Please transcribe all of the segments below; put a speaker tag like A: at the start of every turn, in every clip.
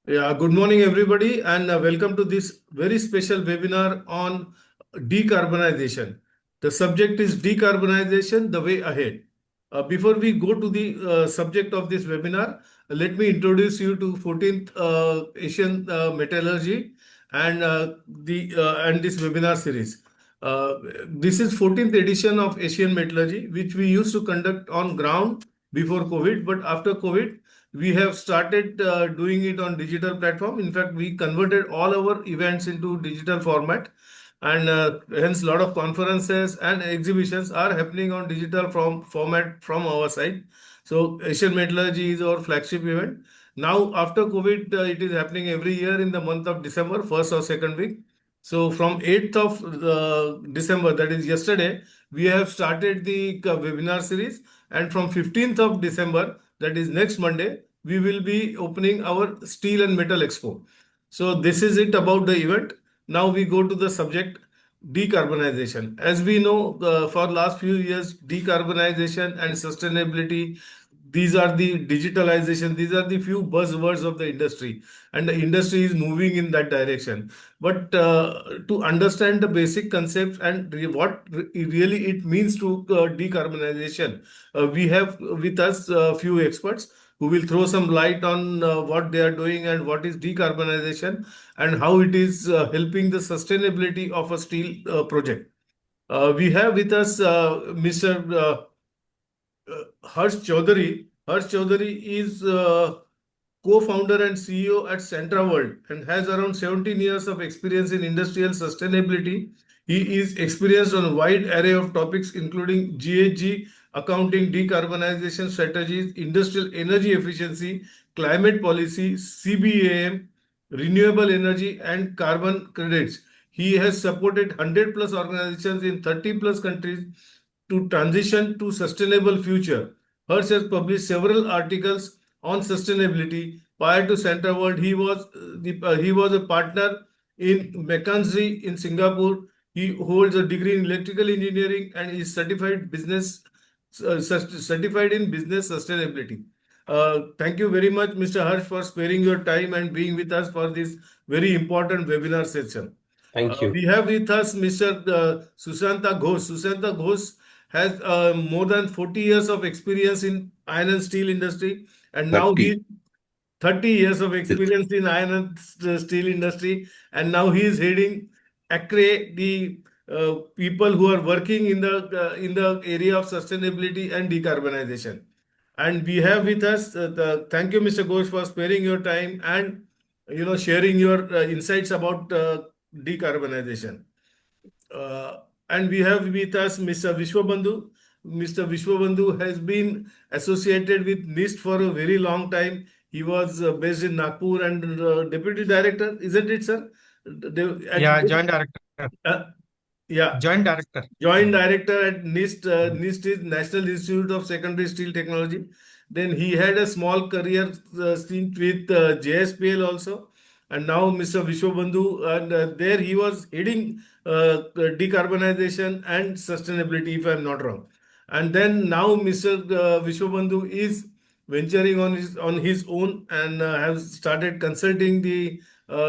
A: Yeah, good morning, everybody, and welcome to this very special webinar on decarbonization. The subject is decarbonization, the way ahead. Before we go to the subject of this webinar, let me introduce you to 14th Asian Metallurgy and and this webinar series. Uh, this is 14th edition of Asian Metallurgy, which we used to conduct on ground before COVID, but after COVID, we have started doing it on digital platform. In fact, we converted all our events into digital format, and hence a lot of conferences and exhibitions are happening on digital format from our side. So Asian Metallurgy is our flagship event. Now after COVID, it is happening every year in the month of December, first or second week. So from 8th of December, that is yesterday, we have started the webinar series, and from 15th of December, that is next Monday, we will be opening our Steel and Metal Expo. So this is it about the event. Now we go to the subject, decarbonization. As we know, for last few years, decarbonization and sustainability, these are the digitalization, these are the few buzzwords of the industry, and the industry is moving in that direction. But to understand the basic concepts and what really it means to decarbonization, we have with us a few experts who will throw some light on what they are doing and what is decarbonization and how it is helping the sustainability of a steel project. We have with us Mr. Harsh Chaudhary. Harsh Chaudhary is co-founder and CEO at Centraworld and has around 17 years of experience in industrial sustainability. He is experienced on a wide array of topics including GHG, accounting, decarbonization strategies, industrial energy efficiency, climate policy, CBAM, renewable energy, and carbon credits. He has supported 100 plus organizations in 30 plus countries to transition to sustainable future. Hersh has published several articles on sustainability. Prior to Centraworld, he was a partner in McKinsey in Singapore. He holds a degree in electrical engineering and is certified in business sustainability. Thank you very much, Mr. Harsh, for sparing your time and being with us for this very important webinar session.
B: Thank you.
A: We have with us Mr. Sushanta Ghosh. Sushanta Ghosh has more than 40 years of experience in iron and steel industry, and now
B: 30.
A: he 30 years of experience in iron and steel industry, and now he is heading ACRE, the people who are working in the area of sustainability and decarbonization. And we have with us thank you, Mr. Ghosh, for sparing your time and sharing your insights about decarbonization. And we have with us Mr. Vishwabandhu. Mr. Vishwabandhu has been associated with NIST for a very long time. He was based in Nagpur and deputy director, isn't it, sir?
C: Yeah, joint director.
A: Uh, yeah,
C: Joint director.
A: Joint director at NIST. NIST is National Institute of Secondary Steel Technology. Then he had a small career stint with JSPL also. And now Mr. Vishwabandhu, and there he was heading decarbonization and sustainability, if I'm not wrong. And then now Mr. Vishwabandhu is venturing on his own and has started consulting the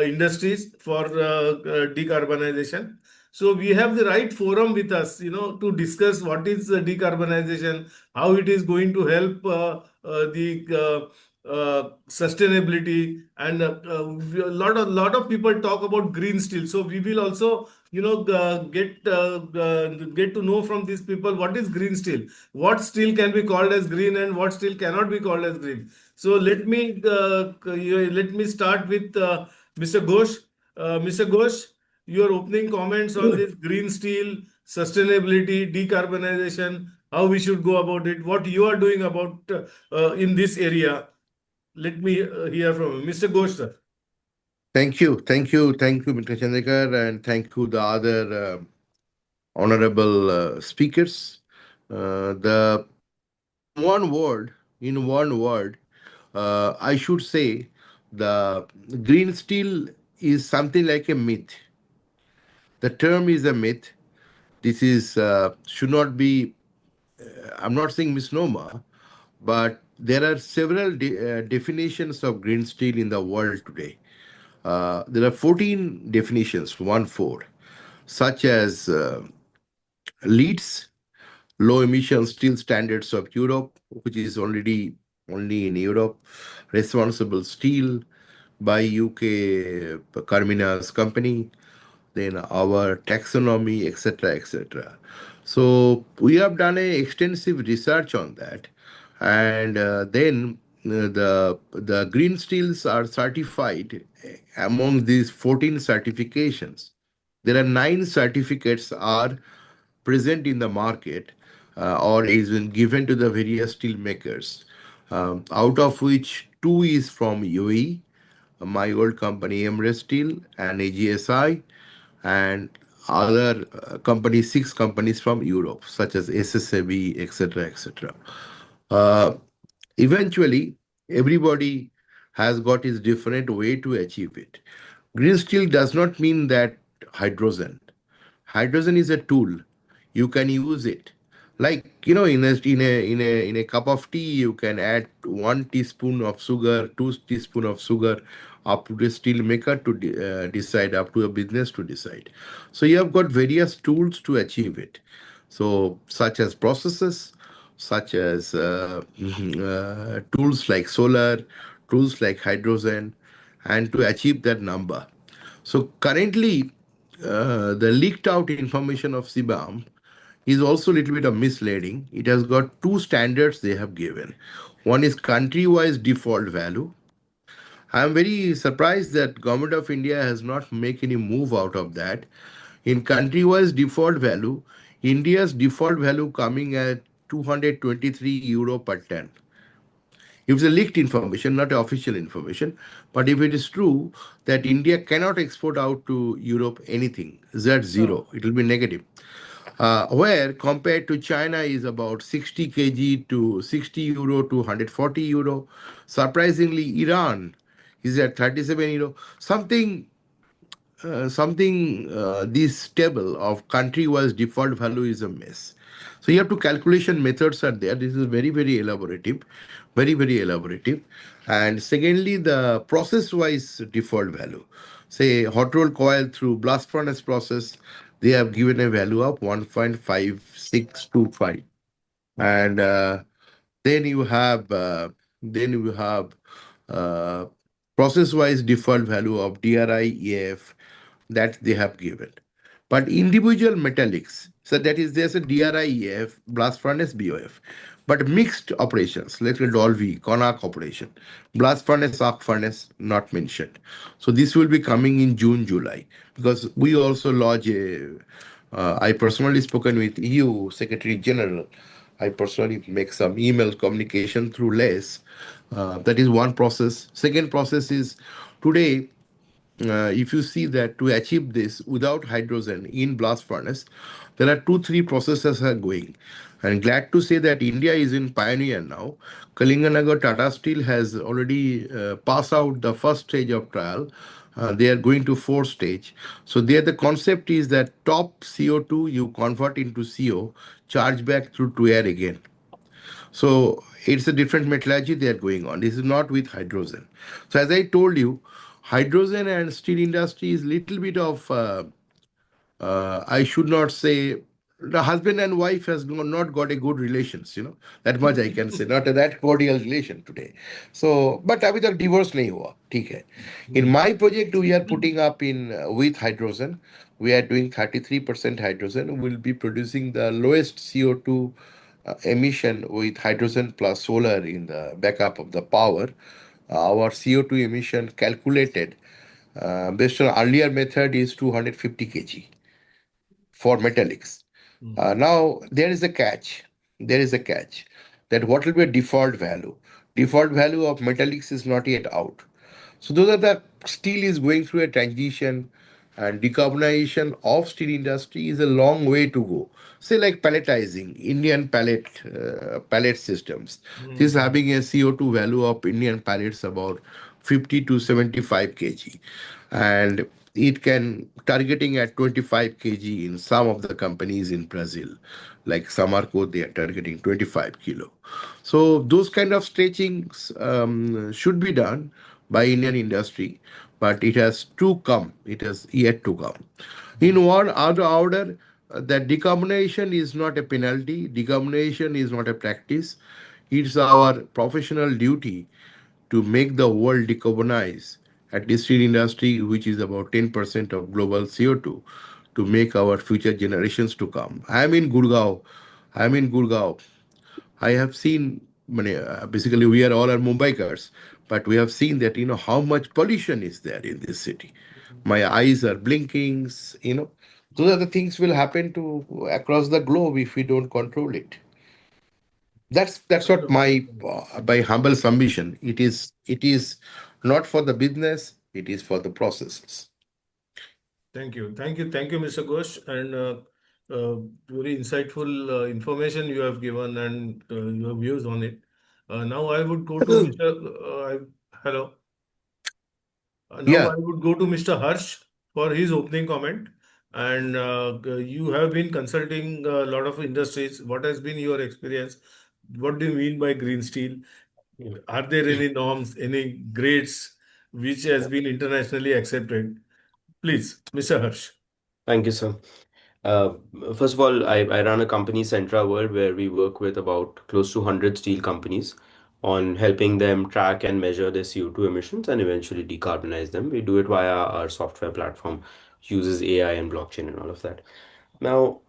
A: industries for decarbonization. So we have the right forum with us, to discuss what is decarbonization, how it is going to help the sustainability, and a lot of people talk about green steel. So we will also, get to know from these people what is green steel, what steel can be called as green, and what steel cannot be called as green. So let me start with Mr. Ghosh. Mr. Ghosh, your opening comments on this green steel, sustainability, decarbonization, how we should go about it, what you are doing about in this area. Let me hear from you. Mr. Ghosh, sir.
B: Thank you. Mr. Chandekar, and thank you the other honorable speakers. The in one word, I should say the green steel is something like a myth. The term is a myth. This is should not be. I'm not saying misnomer, but there are several definitions of green steel in the world today. There are 14 definitions, 1 4, such as LEEDs, low emission steel standards of Europe, which is already only in Europe, responsible steel by UK Carmina's company, then our taxonomy, etc., etc. So we have done a extensive research on that, and then the green steels are certified among these 14 certifications. There are 9 certificates are present in the market or is been given to the various steel makers, out of which 2 is from UAE, my old company Emre Steel and AGSI, and other companies, 6 companies from Europe, such as SSAB, etc., etc. Uh, Eventually, everybody has got his different way to achieve it. Green steel does not mean that hydrogen. Hydrogen is a tool. You can use it. Like in a cup of tea, you can add 1 teaspoon of sugar, 2 teaspoon of sugar, up to the steel maker to decide, up to a business to decide. So you have got various tools to achieve it. So such as processes, such as tools like solar, tools like hydrogen, and to achieve that number. So currently, the leaked out information of CBAM is also a little bit of misleading. It has got 2 standards they have given. One is country-wise default value. I am very surprised that Government of India has not make any move out of that. In country-wise default value, India's default value coming at 223 euro per ton. It's a leaked information, not official information. But if it is true that India cannot export out to Europe anything, Z zero, it will be negative. Where compared to China is about 60 kg to 60 euro to 140 euro. Surprisingly, Iran is at 37 euro. This table of country-wise default value is a mess. So you have to calculation methods are there. This is very, very elaborative, very, very elaborative. And secondly, the process-wise default value. Say hot roll coil through blast furnace process, they have given a value of 1.5625. And then you have uh, then you have uh, process-wise default value of DRI, EF, that they have given. But individual metallics, so that is there's a DRIEF, blast furnace BOF. But mixed operations, like a Dolby, Konak operation, blast furnace, arc furnace, not mentioned. So this will be coming in June, July, because we also lodge a, I personally spoken with EU Secretary General. I personally make some email communication through LES. That is one process. Second process is today, if you see that to achieve this without hydrogen in blast furnace, there are 2 3 processes are going. And glad to say that India is in pioneer now. Kalinganagar Tata Steel has already passed out the first stage of trial. They are going to 4 stage. So there the concept is that top CO2 you convert into CO, charge back through to air again. So it's a different metallurgy they are going on. This is not with hydrogen. So as I told you, hydrogen and steel industry is little bit of I should not say the husband and wife has not got a good relations, that much I can say, not a that cordial relation today. So but अभी तक divorce नहीं हुआ, ठीक है. In my project we are putting up in with hydrogen. We are doing 33% hydrogen. We'll be producing the lowest CO2 emission with hydrogen plus solar in the backup of the power. Our CO2 emission calculated based on earlier method is 250 kg for metallics. Now there is a catch. There is a catch that what will be a default value? Default value of metallics is not yet out. So those are the steel is going through a transition, and decarbonization of steel industry is a long way to go. Say like palletizing, Indian pallet systems. This is having a CO2 value of Indian pallets about 50 to 75 kg. And it can targeting at 25 kg in some of the companies in Brazil, like Samarco, they are targeting 25 kilo. So those kind of stretchings should be done by Indian industry, but it has to come. It has yet to come. In one other order, that decarbonization is not a penalty. Decarbonization is not a practice. It's our professional duty to make the world decarbonize, at the steel industry, which is about 10% of global CO2, to make our future generations to come. I'm in Gurgaon. I'm in Gurgaon. I have seen, basically, we are all are Mumbaikars, but we have seen that, how much pollution is there in this city. My eyes are blinking, Those are the things will happen to across the globe if we don't control it. That's what my humble submission. It is not for the business. It is for the processes.
A: Thank you. Thank you, Mr. Ghosh. And very insightful information you have given and your views on it. Now I would go to Mr. Hello. Now
B: Yeah.
A: I would go to Mr. Harsh for his opening comment. And you have been consulting a lot of industries. What has been your experience? What do you mean by green steel? Are there any norms, any grades which has been internationally accepted? Please, Mr. Harsh.
D: Thank you, sir. Uh, First of all, I run a company, Centra World, where we work with about close to 100 steel companies on helping them track and measure their CO2 emissions and eventually decarbonize them. We do it via our software platform, uses AI and blockchain and all of that. Now,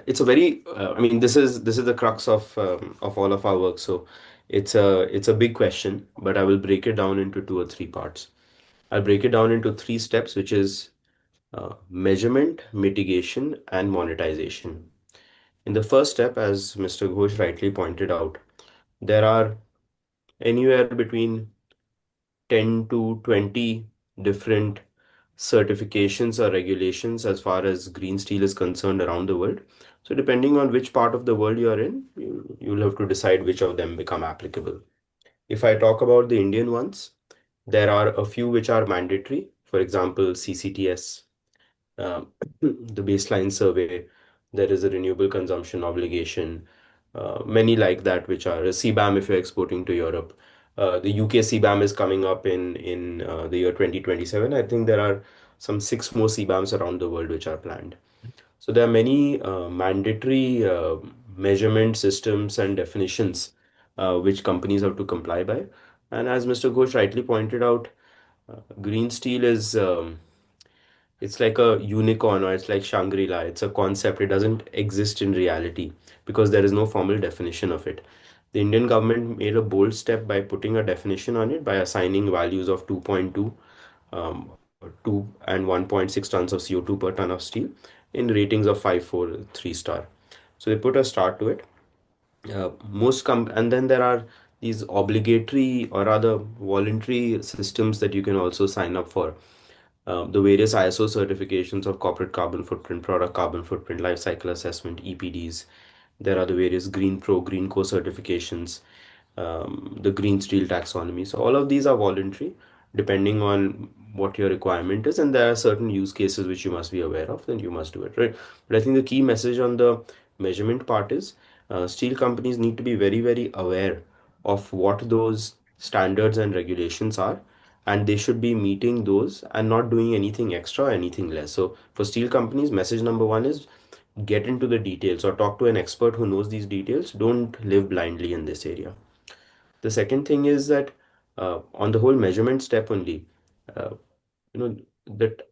D: it's a very, I mean, this is the crux of all of our work. So it's a big question, but I will break it down into two or three parts. I'll break it down into three steps, which is measurement, mitigation, and monetization. In the first step, as Mr. Ghosh rightly pointed out, there are anywhere between 10 to 20 different certifications or regulations as far as green steel is concerned around the world. So, depending on which part of the world you are in, you'll have to decide which of them become applicable. If I talk about the Indian ones, there are a few which are mandatory. For example, CCTS, uh, the baseline survey, there is a renewable consumption obligation, many like that, which are a CBAM if you're exporting to Europe. The UK CBAM is coming up in the year 2027. I think there are some six more CBAMs around the world which are planned. So there are many mandatory measurement systems and definitions which companies have to comply by. And as Mr. Ghosh rightly pointed out, green steel is it's like a unicorn or it's like Shangri-La. It's a concept. It doesn't exist in reality because there is no formal definition of it. The Indian government made a bold step by putting a definition on it by assigning values of 2.2, 2 and 1.6 tons of CO2 per ton of steel in ratings of 5, 4, 3 star. So they put a star to it. And then there are these obligatory or rather voluntary systems that you can also sign up for, the various ISO certifications of corporate carbon footprint, product carbon footprint, life cycle assessment, EPDs. There are the various Green Pro, Green Co certifications, the Green Steel taxonomy. So all of these are voluntary, depending on what your requirement is, and there are certain use cases which you must be aware of, then you must do it, right? But I think the key message on the measurement part is steel companies need to be very, very aware of what those standards and regulations are, and they should be meeting those and not doing anything extra or anything less. So for steel companies, message number one is get into the details or talk to an expert who knows these details. Don't live blindly in this area. The second thing is that on the whole measurement step only, uh, you know that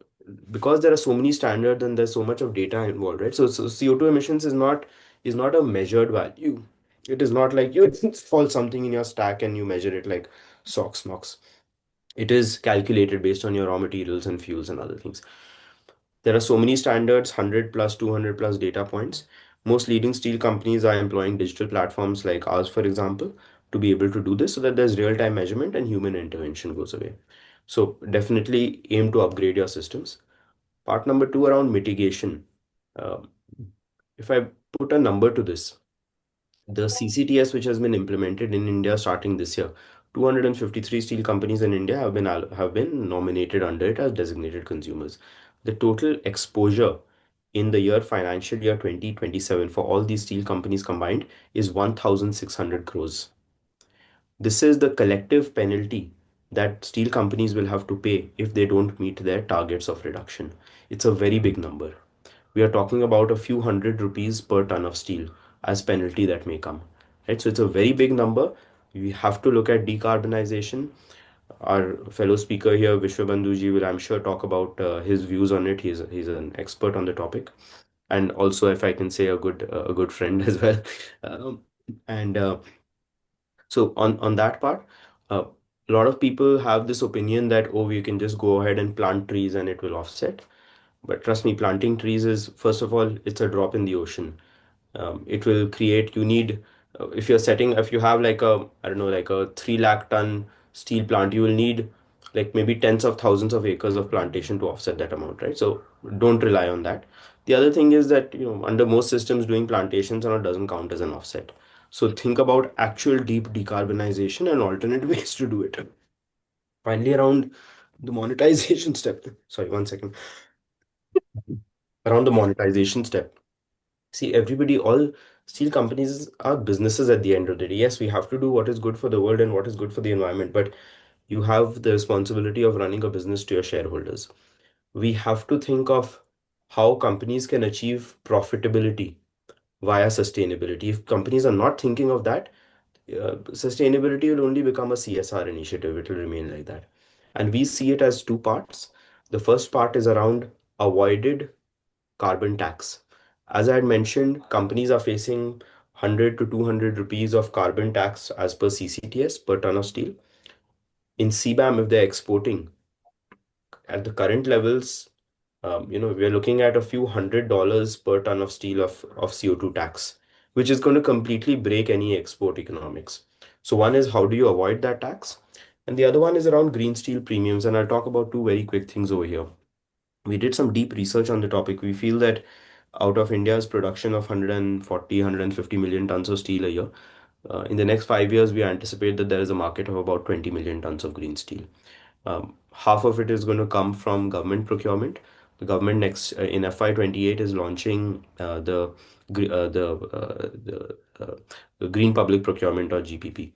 D: because there are so many standards and there's so much of data involved, right? So CO2 emissions is not a measured value. It is not like you fall something in your stack and you measure it like socks mocks. It is calculated based on your raw materials and fuels and other things. There are so many standards, 100 plus, 200 plus data points. Most leading steel companies are employing digital platforms like ours, for example, to be able to do this so that there's real-time measurement and human intervention goes away. So definitely aim to upgrade your systems. Part number two around mitigation. Um, if I put a number to this, the CCTS which has been implemented in India starting this year, 253 steel companies in India have been nominated under it as designated consumers. The total exposure in the financial year 2027 for all these steel companies combined is 1,600 crores. This is the collective penalty that steel companies will have to pay if they don't meet their targets of reduction. It's a very big number. We are talking about a few hundred rupees per ton of steel as penalty that may come. Right? So it's a very big number. We have to look at decarbonization. Our fellow speaker here, Vishwabandhuji, will I'm sure talk about his views on it. He's an expert on the topic, and also, if I can say, a good friend as well. Um, and So on that part, a lot of people have this opinion that, oh, we can just go ahead and plant trees and it will offset. But trust me, planting trees is, first of all, it's a drop in the ocean. It will create, you need, if you have like a, I don't know, like a 3 lakh ton steel plant, you will need like maybe tens of thousands of acres of plantation to offset that amount, right? So don't rely on that. The other thing is that, under most systems, doing plantations or not doesn't count as an offset. So think about actual deep decarbonization and alternate ways to do it. Finally, around the monetization step. Sorry, one second. Around the monetization step. See, everybody, all steel companies are businesses at the end of the day. Yes, we have to do what is good for the world and what is good for the environment, but you have the responsibility of running a business to your shareholders. We have to think of how companies can achieve profitability via sustainability. If companies are not thinking of that, sustainability will only become a CSR initiative. It will remain like that. And we see it as two parts. The first part is around avoided carbon tax. As I had mentioned, companies are facing 100 to 200 rupees of carbon tax as per CCTS per ton of steel. In CBAM, if they're exporting at the current levels, we're looking at a few $100 per ton of steel of CO2 tax, which is going to completely break any export economics. So one is, how do you avoid that tax? And the other one is around green steel premiums. And I'll talk about two very quick things over here. We did some deep research on the topic. We feel that out of India's production of 140, 150 million tons of steel a year, in the next 5 years, we anticipate that there is a market of about 20 million tons of green steel. Half of it is going to come from government procurement. The government next in FY28 is launching the Green Public Procurement, or GPP,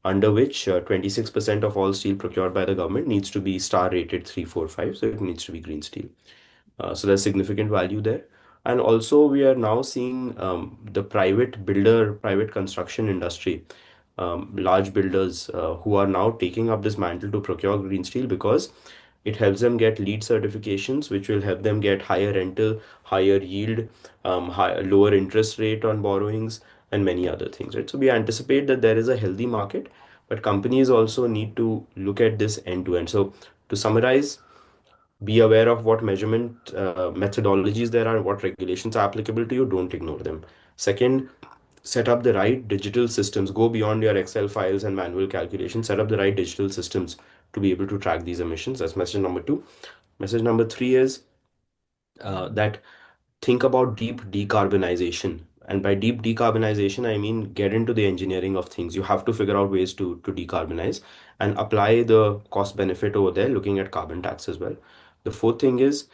D: under which 26% of all steel procured by the government needs to be star rated 3, 4, 5. So it needs to be green steel. So there's significant value there. And also, we are now seeing the private construction industry, large builders who are now taking up this mantle to procure green steel, because it helps them get LEED certifications, which will help them get higher rental, higher yield, lower interest rate on borrowings, and many other things, right? So we anticipate that there is a healthy market, but companies also need to look at this end to end. So to summarize, be aware of what measurement methodologies there are, what regulations are applicable to you. Don't ignore them. Second, set up the right digital systems. Go beyond your Excel files and manual calculations. Set up the right digital systems to be able to track these emissions. That's message number 2. Message number 3 is that think about deep decarbonization. And by deep decarbonization, I mean get into the engineering of things. You have to figure out ways to decarbonize and apply the cost benefit over there, looking at carbon tax as well. The fourth thing is,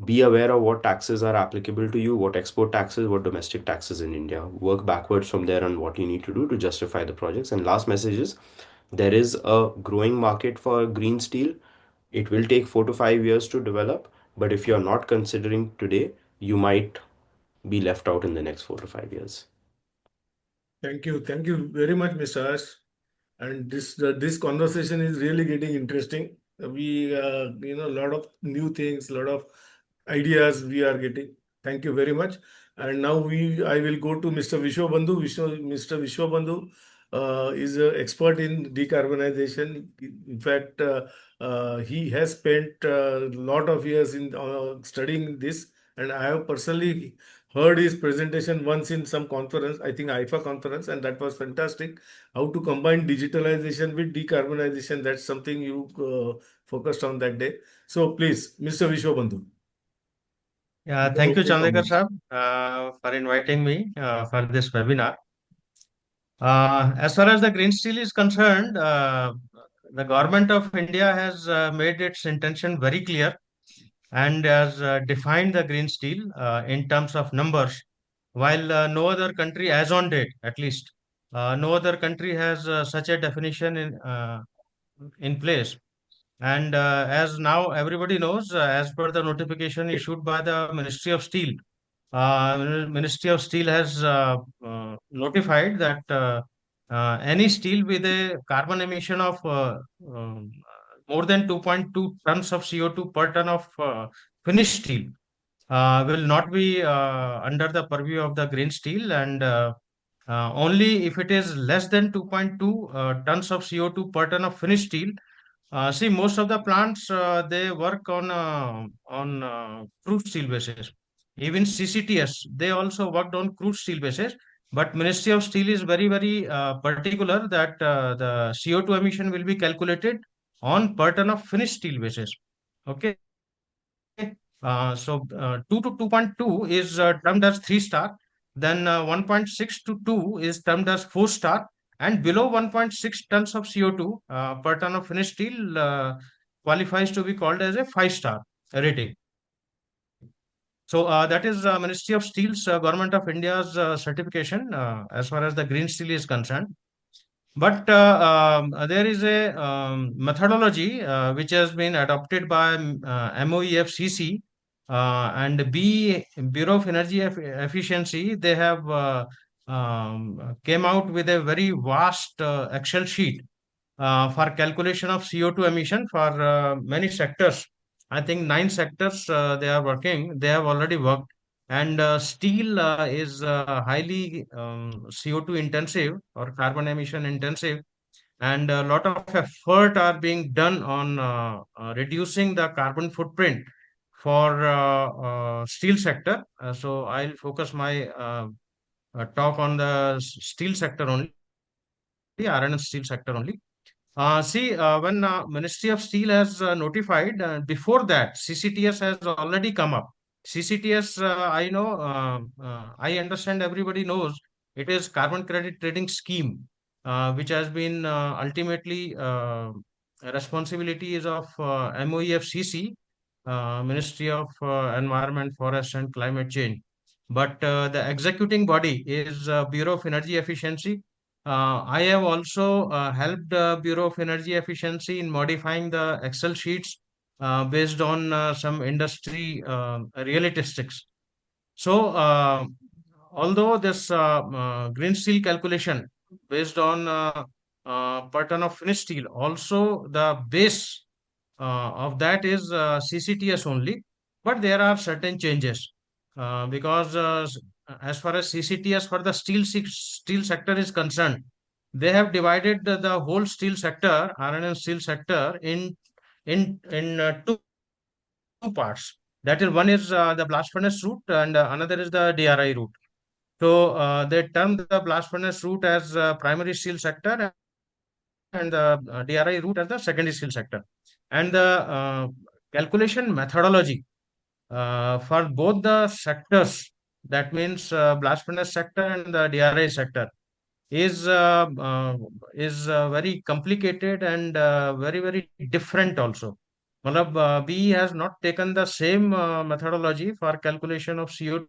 D: be aware of what taxes are applicable to you, what export taxes, what domestic taxes in India. Work backwards from there on what you need to do to justify the projects. And last message is, there is a growing market for green steel. It will take 4 to 5 years to develop, but if you're not considering today, you might be left out in the next 4 to 5 years.
A: Thank you. Thank you very much, Mr. Ash. And this conversation is really getting interesting. We, a lot of new things, a lot of ideas we are getting. Thank you very much. And now I will go to Mr. Vishwabandhu. Mr. Vishwabandhu is an expert in decarbonization. In fact, he has spent a lot of years in studying this, and I have personally heard his presentation once in some conference, I think IFA conference, and that was fantastic. How to combine digitalization with decarbonization, that's something you focused on that day. So please, Mr. Vishwabandhu.
C: Yeah, thank you, Chandekar sir, for inviting me for this webinar. As far as the green steel is concerned, the government of India has made its intention very clear and has defined the green steel in terms of numbers, while no other country, as on date at least, no other country has such a definition in place. And as now everybody knows, as per the notification issued by the Ministry of Steel, Ministry of Steel has notified that any steel with a carbon emission of more than 2.2 tons of CO2 per ton of finished steel will not be under the purview of the green steel, and only if it is less than 2.2 tons of CO2 per ton of finished steel. See, most of the plants they work on crude steel basis. Even CCTS they also worked on crude steel basis. But Ministry of Steel is very particular that the CO2 emission will be calculated on per ton of finished steel basis. Okay. 2 to 2.2 is termed as 3 star. Then 1.6 to 2 is termed as 4 star. And below 1.6 tons of CO2 per ton of finished steel qualifies to be called as a 5 star rating. So that is Ministry of Steel's Government of India's certification as far as the green steel is concerned. But there is a methodology which has been adopted by MOEFCC and Bureau of Energy Efficiency. They have came out with a very vast Excel sheet for calculation of CO2 emission for many sectors. I think 9 sectors they are working. They have already worked, and steel is highly CO2 intensive or carbon emission intensive, and a lot of effort are being done on reducing the carbon footprint for steel sector. So I'll focus my talk on the steel sector only, iron and steel sector only. See, when Ministry of Steel has notified, before that, CCTS has already come up. CCTS, I know, I understand everybody knows it is carbon credit trading scheme, which has been ultimately responsibility is of MOEFCC, Ministry of Environment, Forest and Climate Change. But the executing body is Bureau of Energy Efficiency. I have also helped Bureau of Energy Efficiency in modifying the Excel sheets based on some industry realistics. So, although this green steel calculation based on per ton of finished steel, also the base of that is CCTS only, but there are certain changes because as far as CCTS for the steel sector is concerned, they have divided the whole steel sector, iron and steel sector, in two parts. That is, one is the blast furnace route, and another is the DRI route. So they term the blast furnace route as primary steel sector and the DRI route as the secondary steel sector. And the calculation methodology for both the sectors, that means blast furnace sector and the DRI sector, is very complicated and very different also. Matlab, BE has not taken the same methodology for calculation of CO2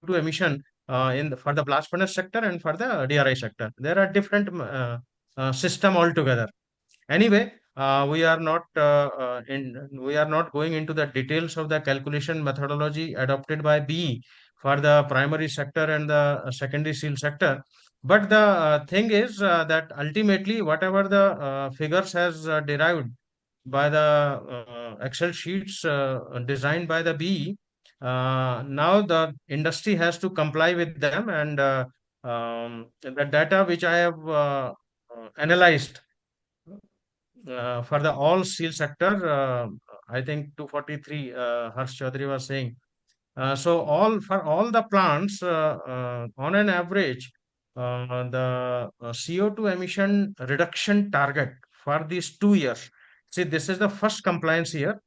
C: emission for the blast furnace sector and for the DRI sector. There are different system altogether. Anyway, we are not going into the details of the calculation methodology adopted by BE for the primary sector and the secondary steel sector. But the thing is that ultimately whatever the figures has derived by the Excel sheets designed by the BE, now the industry has to comply with them, and the data which I have analyzed for the all steel sector, I think 243 Harsh Chaudhary was saying. So all for all the plants, on an average, the CO2 emission reduction target for these 2 years. See, this is the first compliance year.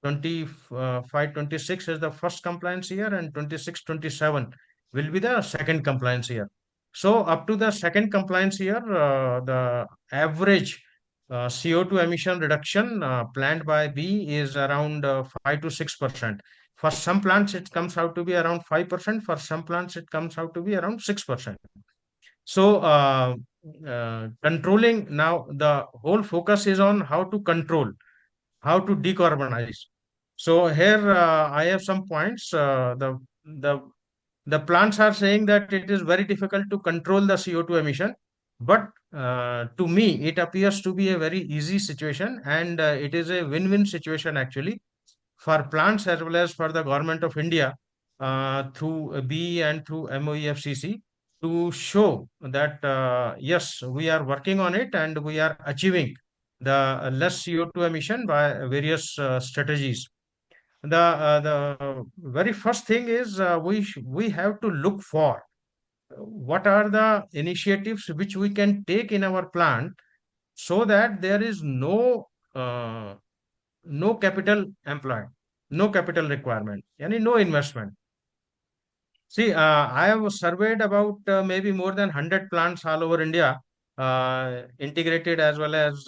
C: 25-26 is the first compliance year, and 26-27 will be the second compliance year. So up to the second compliance year, the average CO2 emission reduction planned by B is around 5 to 6%. For some plants, it comes out to be around 5%. For some plants, it comes out to be around 6%. So, controlling now, the whole focus is on how to control, how to decarbonize. So here I have some points. The the plants are saying that it is very difficult to control the CO2 emission, but to me, it appears to be a very easy situation, and it is a win-win situation actually for plants as well as for the government of India through B and through MOEFCC to show that yes, we are working on it and we are achieving the less CO2 emission by various strategies. The very first thing is we have to look for what are the initiatives which we can take in our plant so that there is no capital employed, no capital requirement, any no investment. See, I have surveyed about maybe more than 100 plants all over India, integrated as well as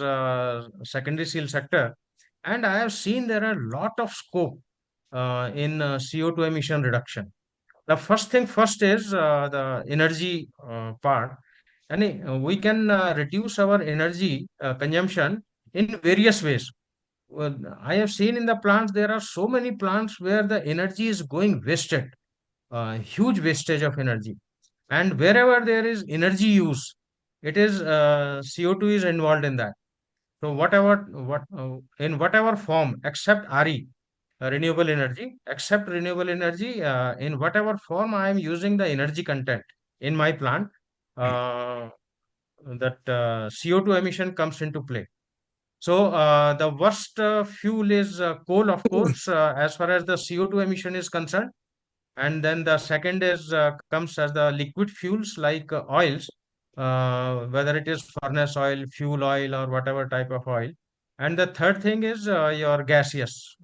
C: secondary steel sector, and I have seen there are a lot of scope in CO2 emission reduction. The first thing first is the energy part. And we can reduce our energy consumption in various ways. Well, I have seen in the plants there are so many plants where the energy is going wasted, huge wastage of energy. And wherever there is energy use, it is CO2 is involved in that. So what in whatever form, except RE, renewable energy, except renewable energy, in whatever form I am using the energy content in my plant, uh, that CO2 emission comes into play. So the worst fuel is coal, of course, as far as the CO2 emission is concerned. And then the second is comes as the liquid fuels like oils, whether it is furnace oil, fuel oil, or whatever type of oil. And the third thing is your gaseous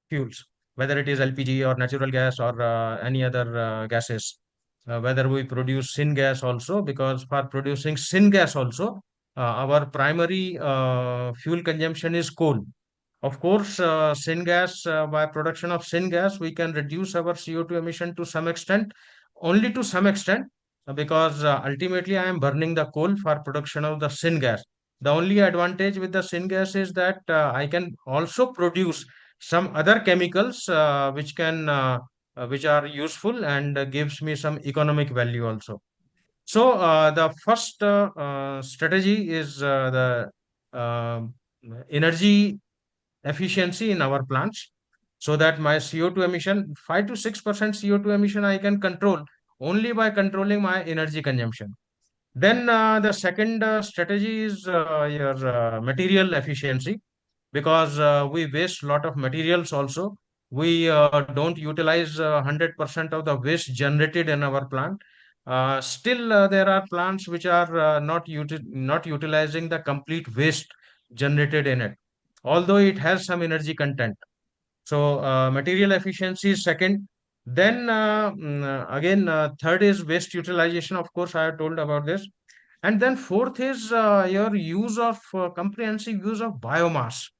C: fuels, whether it is LPG or natural gas or any other gases. Whether we produce syngas also, because for producing syngas also, our primary fuel consumption is coal. Of course, syngas, by production of syngas, we can reduce our CO2 emission to some extent, only to some extent, because ultimately I am burning the coal for production of the syngas. The only advantage with the syngas is that I can also produce some other chemicals which are useful and gives me some economic value also. So the first strategy is the uh, energy efficiency in our plants, so that my CO2 emission, 5 to 6% CO2 emission I can control only by controlling my energy consumption. Then the second strategy is your material efficiency, because we waste a lot of materials also. We don't utilize 100% of the waste generated in our plant. Still, there are plants which are not utilizing the complete waste generated in it, although it has some energy content. So, material efficiency is second. Then, again, third is waste utilization. Of course, I have told about this. And then fourth is your use of comprehensive use of biomass.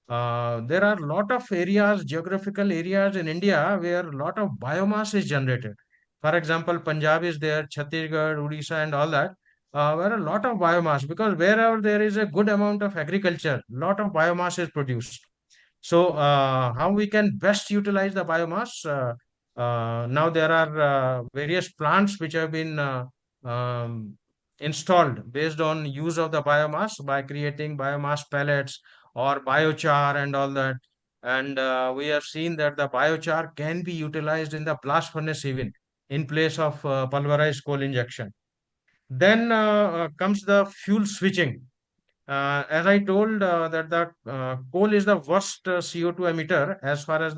C: There are a lot of areas, geographical areas in India where a lot of biomass is generated. For example, Punjab is there, Chhattisgarh, Odisha, and all that, where a lot of biomass, because wherever there is a good amount of agriculture, lot of biomass is produced. So, how we can best utilize the biomass? Now there are various plants which have been installed based on use of the biomass by creating biomass pellets or biochar and all that. And we have seen that the biochar can be utilized in the blast furnace even in place of pulverized coal injection. Then comes the fuel switching. As I told that the coal is the worst CO2 emitter as far as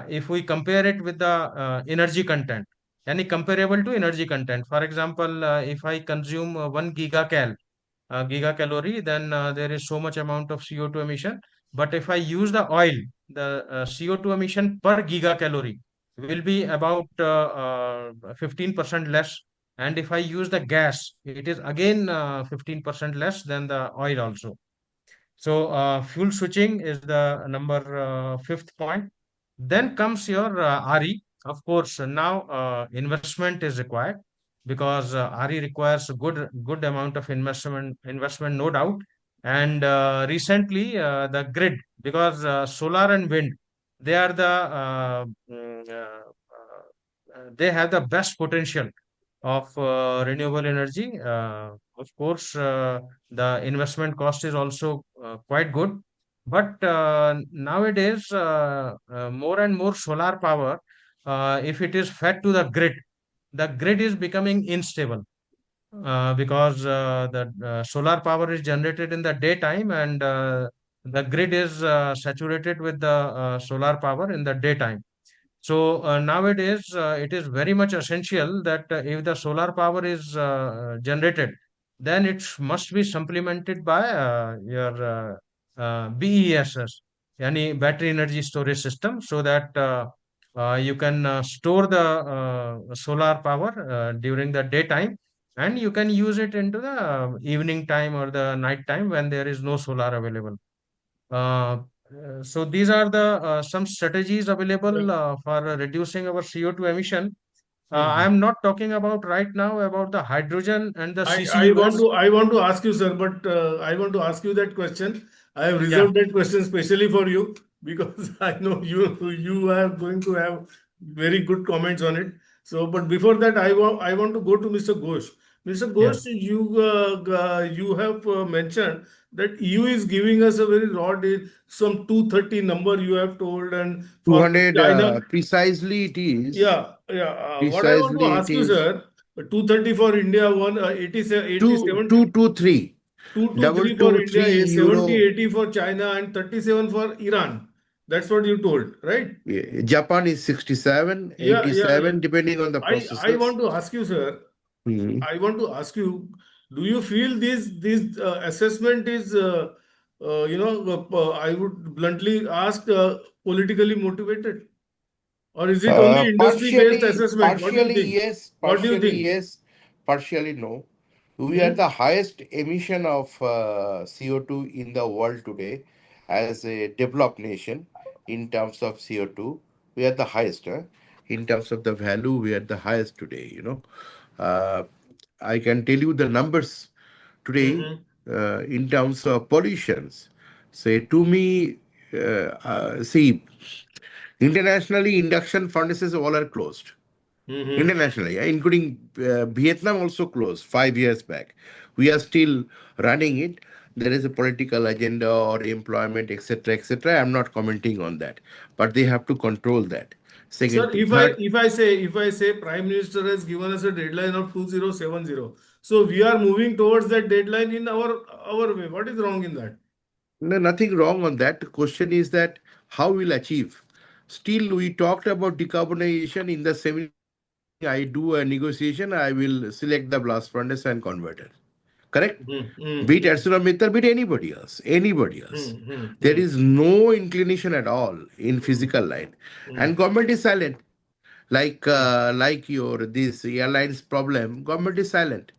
C: if we compare it with the energy content, any comparable to energy content. For example, if I consume 1 gigacalorie, then there is so much amount of CO2 emission. But if I use the oil, the CO2 emission per gigacalorie will be about 15% less. And if I use the gas, it is again 15% less than the oil also. So fuel switching is the number fifth point. Then comes your RE. Of course, now investment is required because RE requires a good amount of investment, no doubt. And recently, the grid, because solar and wind, they are they have the best potential of renewable energy. Of course, the investment cost is also quite good. But nowadays, more and more solar power, if it is fed to the grid is becoming unstable because the solar power is generated in the daytime, and the grid is saturated with the solar power in the daytime. So nowadays, it is very much essential that if the solar power is generated, then it must be supplemented by your BESS, any battery energy storage system, so that you can store the solar power during the daytime, and you can use it into the evening time or the night time when there is no solar available. Uh, so these are the some strategies available
A: Yeah.
C: for reducing our CO2 emission. I
A: Mhm.
C: am not talking about right now about the hydrogen and the
A: I want
C: CCUS.
A: to ask you, sir, but I want to ask you that question. I have
C: Yeah,
A: reserved that question specially for you because I know you are going to have very good comments on it. So, but before that, I want to go to Mr. Ghosh. Mr.
C: yeah.
A: Ghosh, you have mentioned that EU is giving us a very raw deal, some 230 number you have told, and for
B: 200,
A: China,
B: precisely it is.
A: yeah, yeah. What I want to
B: Precisely it
A: ask you,
B: is
A: sir, 230 for India, 187,
B: 2,
A: 87,
B: 2, 2, 3.
A: 223
B: Double
A: for
B: two,
A: India,
B: three
A: 70,
B: euro.
A: 80 for China, and 37 for Iran. That's what you told, right?
B: Yeah, Japan is 67,
A: Yeah, yeah, yeah.
B: 87, depending on the
A: I
B: processes.
A: want to ask you, sir.
B: Hmm.
A: I want to ask you, do you feel this assessment is, I would bluntly ask, politically motivated? Or is it only industry-based assessment? What do you
B: Partially
A: think?
B: yes,
A: What do you
B: partially
A: think?
B: yes, partially no. We are
A: Hmm?
B: the highest emission of CO2 in the world today as a developed nation in terms of CO2. We are the highest. In terms of the value, we are the highest today. Uh, I can tell you the numbers today
A: Hmm.
B: in terms of pollutions. Say to me, see, internationally, induction furnaces all are closed.
A: Hmm.
B: Internationally, including Vietnam also closed 5 years back. We are still running it. There is a political agenda or employment, etc., etc. I'm not commenting on that, but they have to control that.
A: Sir,
B: Second thing, third,
A: if I say Prime Minister has given us a deadline of 2070, so we are moving towards that deadline in our way. What is wrong in that?
B: no, nothing wrong on that. The question is that how we'll achieve. Still, we talked about decarbonization in the same I do a negotiation, I will select the blast furnace and converter. Correct? Be it
A: Mm-hmm.
B: ArcelorMittal, be it anybody else, anybody else. There is no inclination at all in physical line, and government is silent. Like your this airlines problem, government is silent.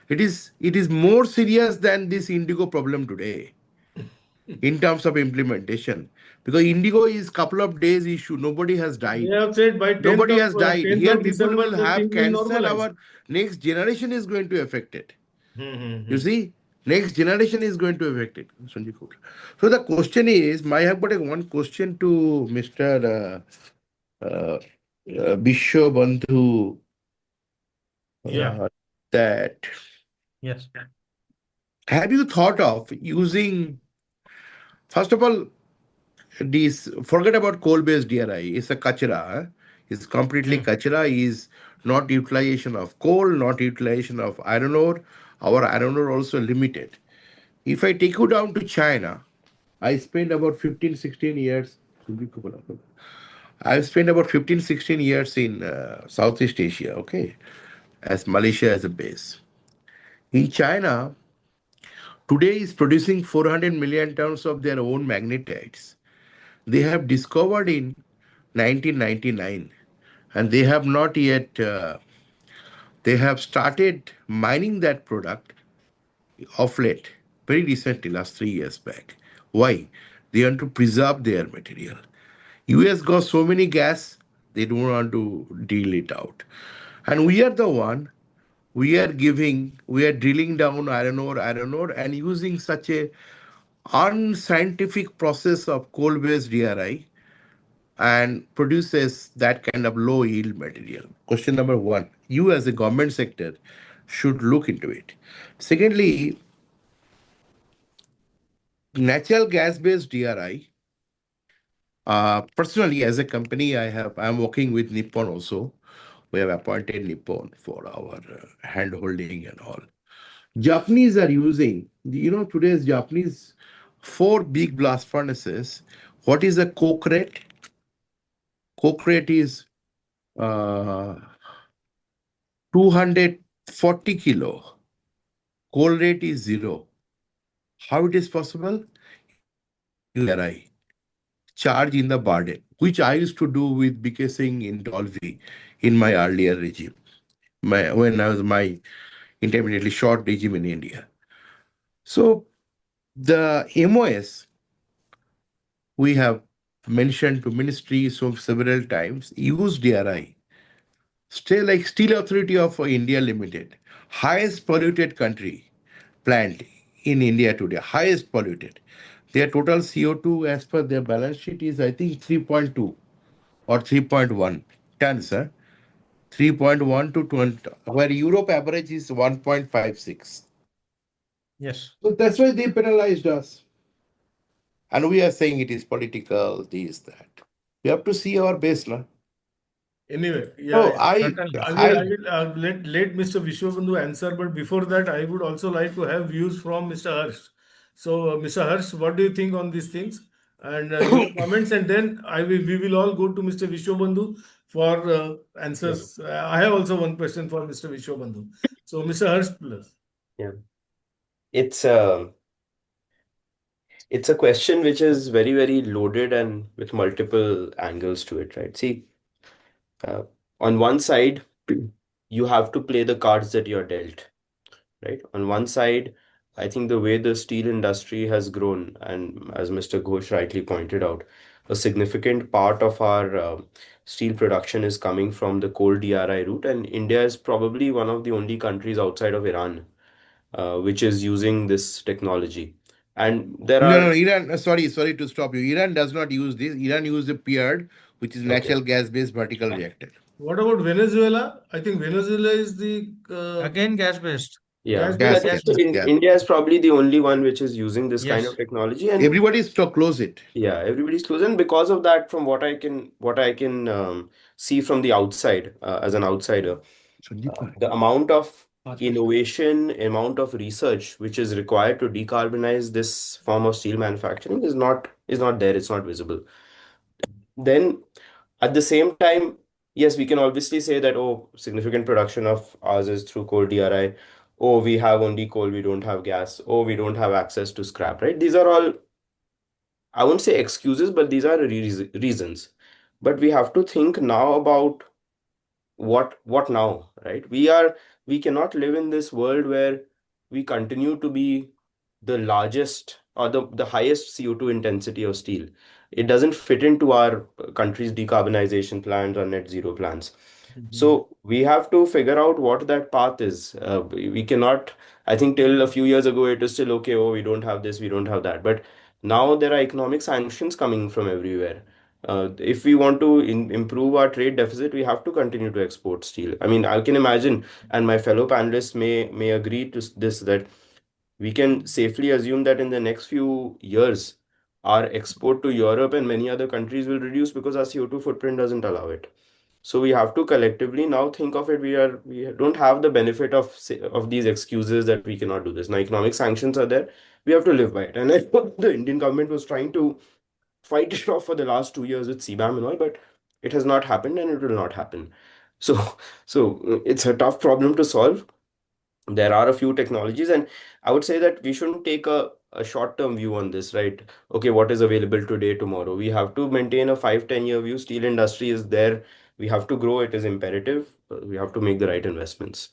B: It is more serious than this Indigo problem today in terms of implementation, because Indigo is couple of days issue. Nobody has
A: They
B: died.
A: have said by
B: Nobody has died.
A: 10th
B: Here
A: of
B: people
A: December
B: will
A: the
B: have
A: thing will
B: cancer.
A: normalize.
B: Our next generation is going to affect it. You
A: Mm-hmm.
B: see, next generation is going to affect it. Sanjay Kaur. So the question is, I have got one question to Mr. Bisho Bandhu,
A: Yeah.
B: uh, that
C: Yes.
B: have you thought of using, first of all, this, forget about coal-based DRI. It's a kachra. It's completely
C: Mm.
B: kachra. Is not utilization of coal, not utilization of iron ore. Our iron ore also limited. If I take you down to China, I spent about 15, 16 years. I've spent about 15, 16 years in Southeast Asia, okay, as Malaysia as a base. In China, today is producing 400 million tons of their own magnetites. They have discovered in 1999 and they have not yet. They have started mining that product of late, very recently, last 3 years back. Why? They want to preserve their material. US got so many gas, they don't want to deal it out. And we are the one, we are drilling down iron ore, and using such a unscientific process of coal-based DRI and produces that kind of low yield material. Question number one, you as a government sector should look into it. Secondly, natural gas based DRI. Personally, as a company, I'm working with Nippon also. We have appointed Nippon for our hand holding and all. Japanese are using, today's Japanese 4 big blast furnaces. What is the coke rate? Coke rate is uh, 240 kilo. Coal rate is zero. How it is possible? DRI, charge in the burden, which I used to do with BK Singh in Dolvi in my earlier regime, when I was my intermittently short regime in India. So the MOS we have mentioned to ministry so several times use DRI. Stay like Steel Authority of India Limited, highest polluted country plant in India today, highest polluted. Their total CO2 as per their balance sheet is I think 3.2 or 3.1 tons, 3.1 to 20, where Europe average is 1.56.
C: Yes.
B: So that's why they penalized us. And we are saying it is political, this, that. We have to see our baseline.
A: Anyway,
B: So
A: yeah,
C: Certainly.
A: I
C: Certainly.
A: will let Mr. Vishwabandhu answer, but before that, I would also like to have views from Mr. Harsh. So, Mr. Harsh, what do you think on these things? And your comments, and then we will all go to Mr. Vishwabandhu for
D: Yeah.
A: answers. I have also one question for Mr. Vishwabandhu. So, Mr. Harsh, please.
D: Yeah. It's it's a question which is very, very loaded and with multiple angles to it, right? See, uh, on one side, you have to play the cards that you're dealt, right? On one side, I think the way the steel industry has grown, and as Mr. Ghosh rightly pointed out, a significant part of our steel production is coming from the coal DRI route, and India is probably one of the only countries outside of Iran which is using this technology. And there
B: No, no,
D: are,
B: no, Iran, sorry to stop you. Iran does not use this. Iran uses a PERD, which is
D: okay,
B: natural gas based vertical reactor.
A: What about Venezuela? I think Venezuela is the
C: Again, gas based.
D: yeah. I
A: gas-based
D: think
C: Gas
D: so
C: based.
A: technology.
B: Gas.
D: India is probably the only one which is using this kind of
C: Yes.
D: technology, and
B: Everybody is to close it.
D: yeah, everybody's close. And because of that, from what I can see from the outside, as an outsider, the amount of innovation, amount of research which is required to decarbonize this form of steel manufacturing is not there. It's not visible. Then at the same time, yes, we can obviously say that, oh, significant production of ours is through coal DRI. Oh, we have only coal, we don't have gas. Oh, we don't have access to scrap, right? These are all, I won't say excuses, but these are reasons. But we have to think now about what now, right? We cannot live in this world where we continue to be the largest or the highest CO2 intensity of steel. It doesn't fit into our country's decarbonization plans or net zero plans.
A: Mhm.
D: So we have to figure out what that path is. We cannot, I think till a few years ago, it was still okay, oh, we don't have this, we don't have that. But now there are economic sanctions coming from everywhere. If we want to improve our trade deficit, we have to continue to export steel. I mean, I can imagine, and my fellow panelists may agree to this, that we can safely assume that in the next few years, our export to Europe and many other countries will reduce because our CO2 footprint doesn't allow it. So we have to collectively now think of it. We don't have the benefit of these excuses that we cannot do this. Now economic sanctions are there. We have to live by it. And I know the Indian government was trying to fight it off for the last 2 years with CBAM and all, but it has not happened and it will not happen. So it's a tough problem to solve. There are a few technologies, and I would say that we shouldn't take a short-term view on this, right? Okay, what is available today, tomorrow? We have to maintain a 5-10 year view. Steel industry is there we have to grow. It is imperative. We have to make the right investments.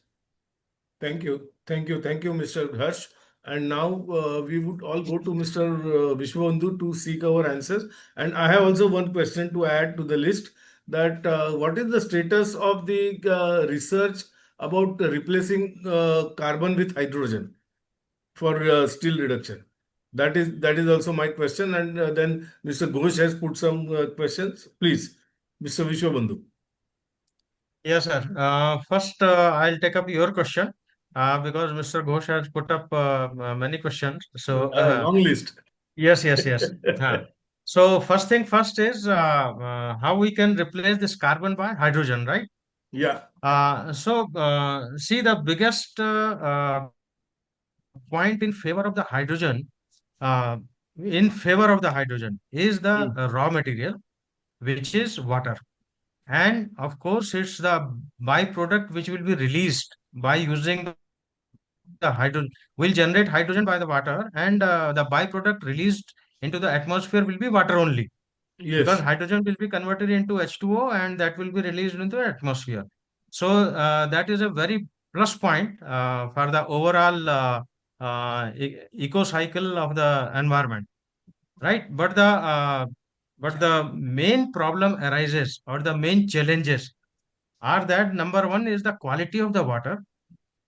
A: Thank you. Thank you. Thank you, Mr. Harsh. And now we would all go to Mr. Vishwabandhu to seek our answers. And I have also one question to add to the list, that what is the status of the research about replacing carbon with hydrogen for steel reduction? That is also my question. And then Mr. Ghosh has put some questions. Please, Mr. Vishwabandhu.
C: Yes, sir. First, I'll take up your question because Mr. Ghosh has put up many questions. So,
A: Long list.
C: yes. So, first thing first is how we can replace this carbon by hydrogen, right?
A: Yeah.
C: See, the biggest point uh, in favor of the hydrogen is the
A: Mm.
C: raw material, which is water. And of course, it's the byproduct which will be released by using the hydrogen. We'll generate hydrogen by the water, and the byproduct released into the atmosphere will be water only, because
A: Yes.
C: hydrogen will be converted into H2O and that will be released into the atmosphere. So that is a very plus point for the overall eco cycle of the environment, right? But the main problem arises, or the main challenges are that number one is the quality of the water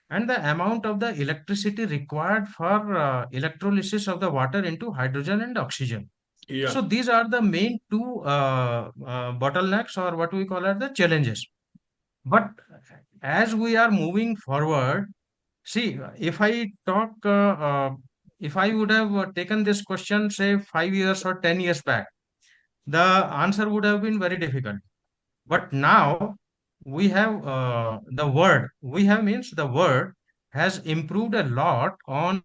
C: and the amount of the electricity required for electrolysis of the water into hydrogen and oxygen. So
A: Yeah.
C: these are the main two bottlenecks, or what we call as the challenges. But as we are moving forward, see, if I would have taken this question, say 5 years or 10 years back, the answer would have been very difficult. But now we have we have means the world has improved a lot on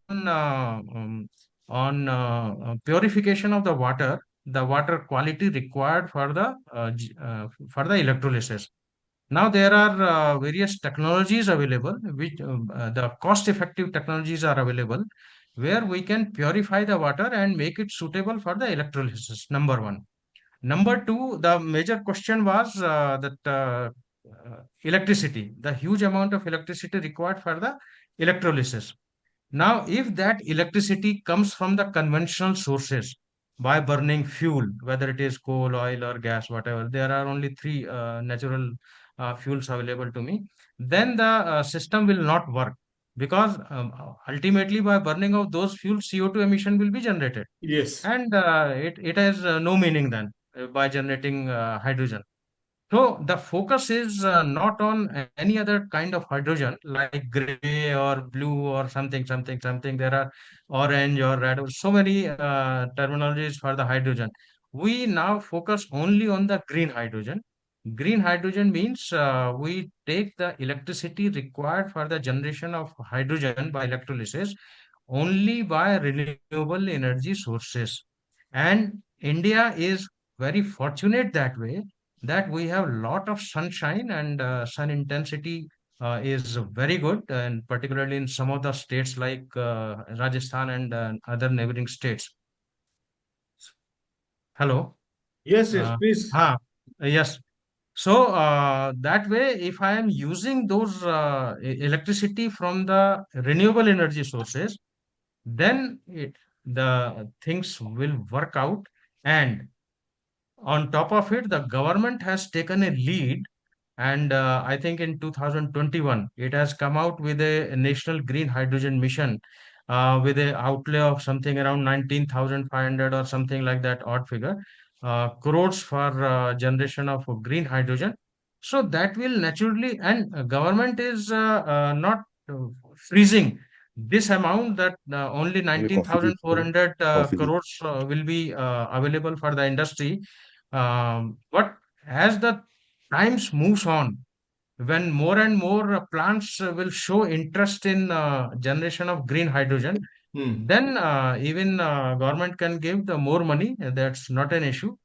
C: purification of the water quality required for for the electrolysis. Now there are various technologies available, which the cost-effective technologies are available, where we can purify the water and make it suitable for the electrolysis. Number one. Number two, the major question was that electricity, the huge amount of electricity required for the electrolysis. Now, if that electricity comes from the conventional sources by burning fuel, whether it is coal, oil, or gas, whatever, there are only three natural fuels available to me, then the system will not work, because ultimately by burning of those fuels, CO2 emission will be generated,
A: Yes.
C: and it has no meaning then by generating hydrogen. So the focus is not on any other kind of hydrogen like gray or blue or something. There are orange or red, or so many terminologies for the hydrogen. We now focus only on the green hydrogen. Green hydrogen means we take the electricity required for the generation of hydrogen by electrolysis only by renewable energy sources. And India is very fortunate that way, that we have lot of sunshine, and sun intensity is very good, and particularly in some of the states like Rajasthan and other neighboring states. Hello.
A: Yes, yes,
C: Uh,
A: please.
C: huh, yes. So that way, if I am using those electricity from the renewable energy sources, then the things will work out. And on top of it, the government has taken a lead, and I think in 2021, it has come out with a national green hydrogen mission with a outlay of something around 19,500 or something like that odd figure, crores for generation of green hydrogen. So that will naturally, and government is not freezing this amount, that only
B: Maybe coffee tea.
C: 19,400
B: Coffee tea.
C: crores will be available for the industry. But as the times moves on, when more and more plants will show interest in generation of green hydrogen,
A: Hmm.
C: then even government can give the more money. That's not an issue.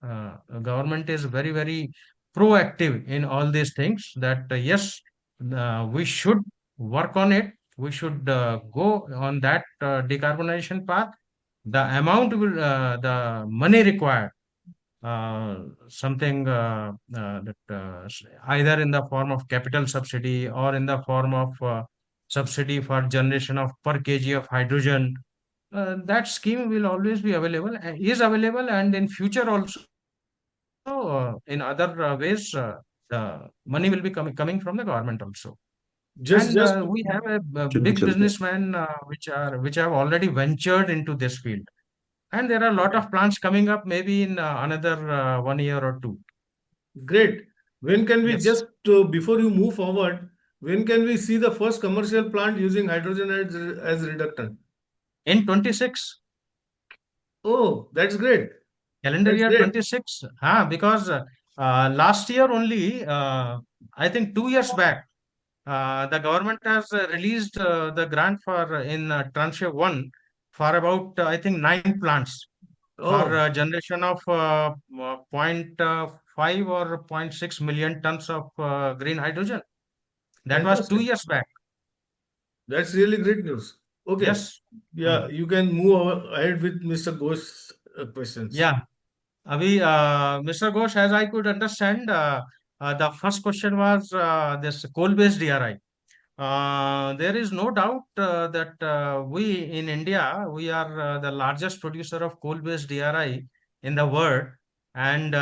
C: Government is very, very proactive in all these things. That yes, we should work on it. We should go on that decarbonization path. The money required something either in the form of capital subsidy or in the form of subsidy for generation of per kg of hydrogen. That scheme will always be available, is available, and in future also in other ways, the money will be coming from the government also. And
A: just
C: we have a
B: Chandekar,
C: big businessmen which have already ventured into this field, and there are a lot of plants coming up maybe in another 1 year or two.
A: great. When can we
C: Yes,
A: just before you move forward, when can we see the first commercial plant using hydrogen as reductant?
C: in 26
A: Oh, that's great.
C: calendar
A: That's
C: year
A: great.
C: 26. Because last year only, I think 2 years back, the government has released the grant for in tranche 1 for about I think 9 plants for
A: Oh,
C: generation of point 0.5 or 0.6 million tons of green hydrogen. That was two
A: fantastic.
C: years back.
A: That's really great news. Okay.
C: Yes.
A: Yeah,
C: Mm.
A: you can move ahead with Mr. Ghosh's questions.
C: Yeah. Mr. Ghosh, as I could understand, the first question was this coal-based DRI. There is no doubt that we in India, we are the largest producer of coal-based DRI in the world, and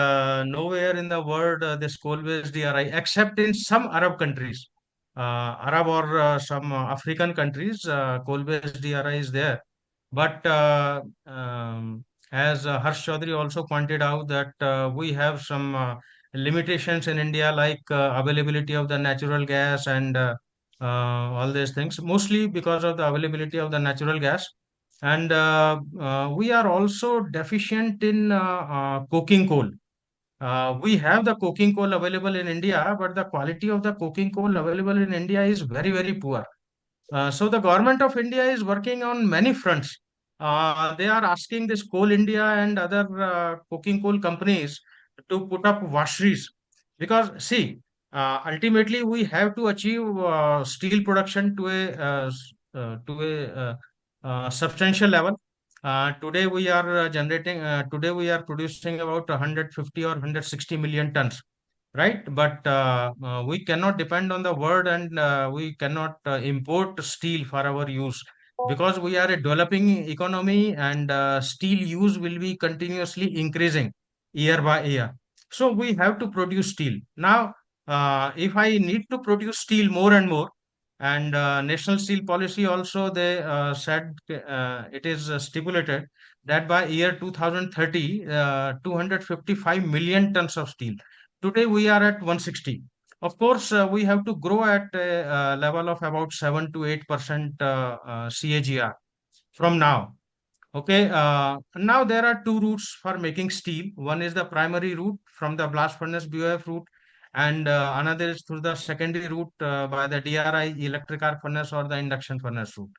C: nowhere in the world this coal-based DRI, except in some Arab countries, Arab or some African countries, coal-based DRI is there. But as Harsh Chaudhary also pointed out that we have some limitations in India, like availability of the natural gas and all these things, mostly because of the availability of the natural gas. And we are also deficient in coking coal. We have the coking coal available in India, but the quality of the coking coal available in India is very, very poor. So the government of India is working on many fronts. They are asking this Coal India and other coking coal companies to put up washeries, because see, ultimately we have to achieve steel production to a substantial level. Today we are producing about 150 or 160 million tons, right? But we cannot depend on the world, and we cannot import steel for our use, because we are a developing economy, and steel use will be continuously increasing year by year. So we have to produce steel. Now, if I need to produce steel more and more, and national steel policy also, they said it is stipulated that by year 2030, 255 million tons of steel. Today we are at 160. Of course, we have to grow at a level of about 7 to 8% CAGR from now. Okay, now there are two routes for making steel. One is the primary route from the blast furnace BOF route, and another is through the secondary route by the DRI electric arc furnace or the induction furnace route.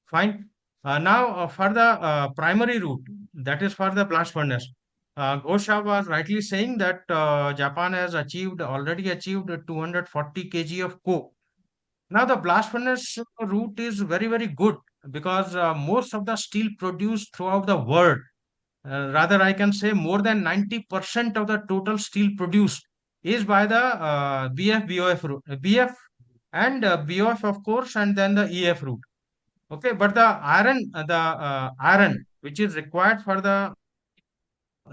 C: Fine. Now, for the primary route, that is for the blast furnace, Gosha was rightly saying that Japan has already achieved 240 kg of coke. Now, the blast furnace route is very, very good, because most of the steel produced throughout the world, rather, I can say more than 90% of the total steel produced is by the BF, route, BF and BOF, of course, and then the EF route. Okay, but the iron which is required for the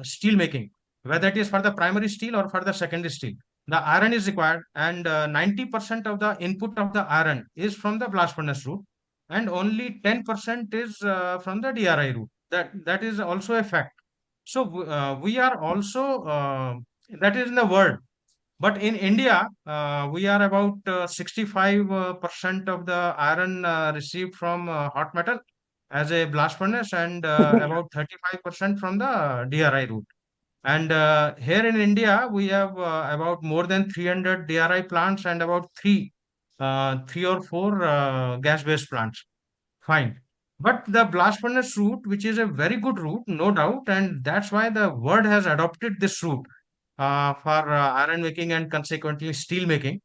C: steel making, whether it is for the primary steel or for the secondary steel, the iron is required, and 90% of the input of the iron is from the blast furnace route, and only 10% is from the DRI route. That is also a fact. So we are also that is in the world. But in India, we are about 65% of the iron received from hot metal as a blast furnace, and about 35% from the DRI route. And here in India, we have about more than 300 DRI plants and about three or four gas-based plants. Fine. But the blast furnace route, which is a very good route, no doubt, and that's why the world has adopted this route for iron making and consequently steel making.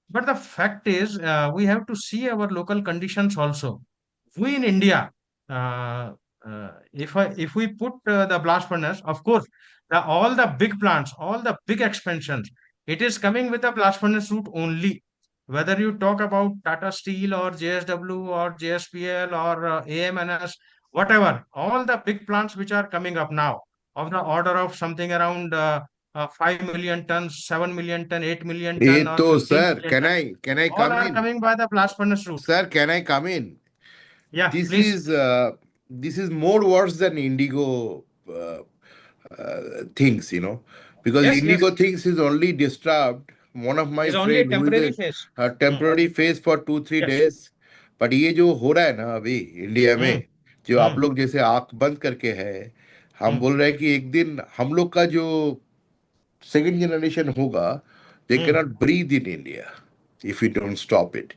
C: But the fact is, we have to see our local conditions also. We in India, if we put the blast furnace, of course, all the big plants, all the big expansions, it is coming with a blast furnace route only. Whether you talk about Tata Steel or JSW or JSPL or AMNS, whatever, all the big plants which are coming up now, of the order of something around 5 million tons, 7 million ton, 8 million ton, or
B: So,
C: 15
B: sir,
C: million ton,
B: can I
C: all
B: come
C: are
B: in?
C: coming by the blast furnace route.
B: Sir, can I come in?
C: Yeah,
B: This
C: please.
B: is this is more worse than Indigo things, because
C: Yes, yes.
B: Indigo things is only disturbed. One of my
C: It's only a
B: friend who is
C: temporary phase.
B: a
C: Hmm.
B: temporary phase for 2-3
C: Yes.
B: days, but ये जो हो रहा है ना अभी India
C: Hmm.
B: में, जो आप
C: Hmm.
B: लोग जैसे आंख बंद करके है, हम
C: Hmm.
B: बोल रहे हैं कि एक दिन हम लोग का जो second generation hoga, they
C: Hmm.
B: cannot breathe in India if you don't stop it.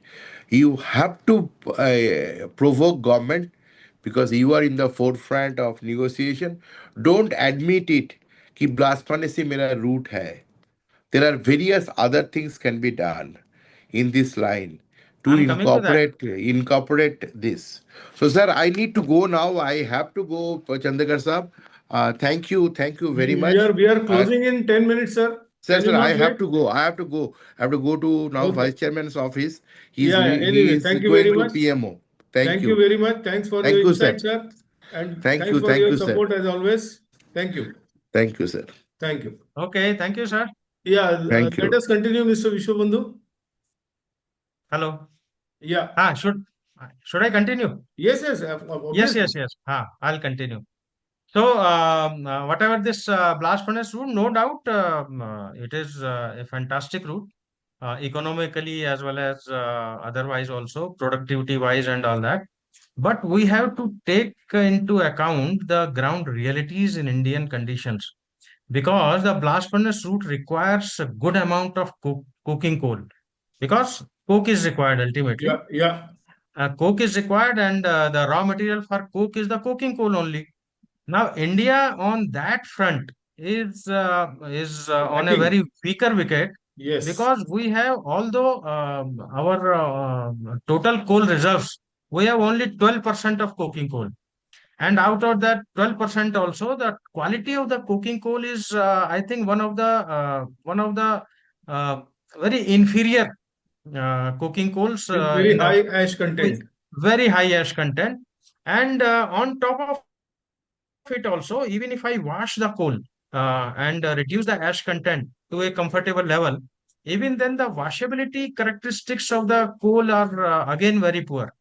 B: You have to provoke government because you are in the forefront of negotiation. Don't admit it कि blast furnace ही मेरा route है. There are various other things can be done in this line to
C: I'm coming to that.
B: incorporate this. So, sir, I need to go now. I have to go, Chandekar sir. Thank you very much.
A: We are
B: Uh,
A: closing in 10 minutes, sir.
B: Sir,
A: Can you
B: I
A: not
B: have
A: wait?
B: to go. I have to go. I have to go to now
A: Okay.
B: Vice Chairman's office.
A: Yeah.
B: He
A: Anyway,
B: is
A: thank you very
B: going to
A: much.
B: PMO. Thank
A: Thank you
B: you.
A: very much. Thanks for your
B: Thank you, sir.
A: insight, sir. And
B: Thank
A: thanks
B: you.
A: for
B: Thank
A: your
B: you, sir.
A: support as always. Thank you.
B: Thank you, sir.
A: Thank you.
C: Okay, thank you, sir.
A: Yeah,
B: Thank
A: let
B: you.
A: us continue, Mr. Vishwabandhu.
C: Hello.
A: Yeah.
C: Should I continue?
A: Yes,
C: Yes,
A: obviously.
C: yes, yes. I'll continue. So, whatever this blast furnace route, no doubt, it is a fantastic route, economically as well as otherwise also, productivity wise and all that. But we have to take into account the ground realities in Indian conditions, because the blast furnace route requires a good amount of coking coal, because coke is required ultimately.
A: Yeah.
C: Coke is required, and the raw material for coke is the coking coal only. Now, India on that front is on a
A: Lacking.
C: very weaker wicket,
A: Yes.
C: because we have, although our total coal reserves, we have only 12% of coking coal. And out of that 12% also, the quality of the coking coal is, I think, one of the uh, very inferior coking coals
A: With very
C: in the
A: high ash
C: with
A: content.
C: very high ash content. And on top of it also, even if I wash the coal and reduce the ash content to a comfortable level, even then the washability characteristics of the coal are again very poor.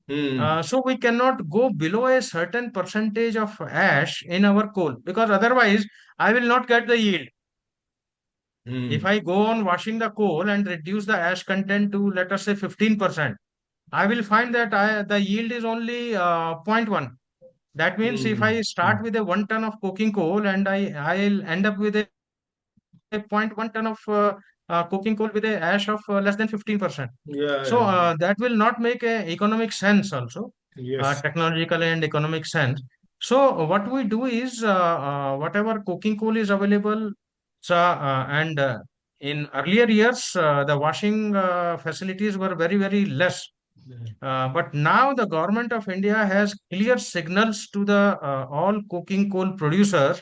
A: Hmm.
C: So we cannot go below a certain percentage of ash in our coal, because otherwise I will not get the yield. If
A: Hmm.
C: I go on washing the coal and reduce the ash content to, let us say, 15%, I will find that the yield is only zero point 0.1. That means if
A: Hmm.
C: I start with a 1 ton of coking coal, and I'll end up with a zero point 0.1 ton of coking coal with a ash of less than 15%. So
A: Yeah.
C: that will not make a economic sense also,
A: Yes.
C: technological and economic sense. So what we do is, whatever coking coal is available, so and in earlier years the washing facilities were very, very less. But now the government of India has clear signals to the all coking coal producers,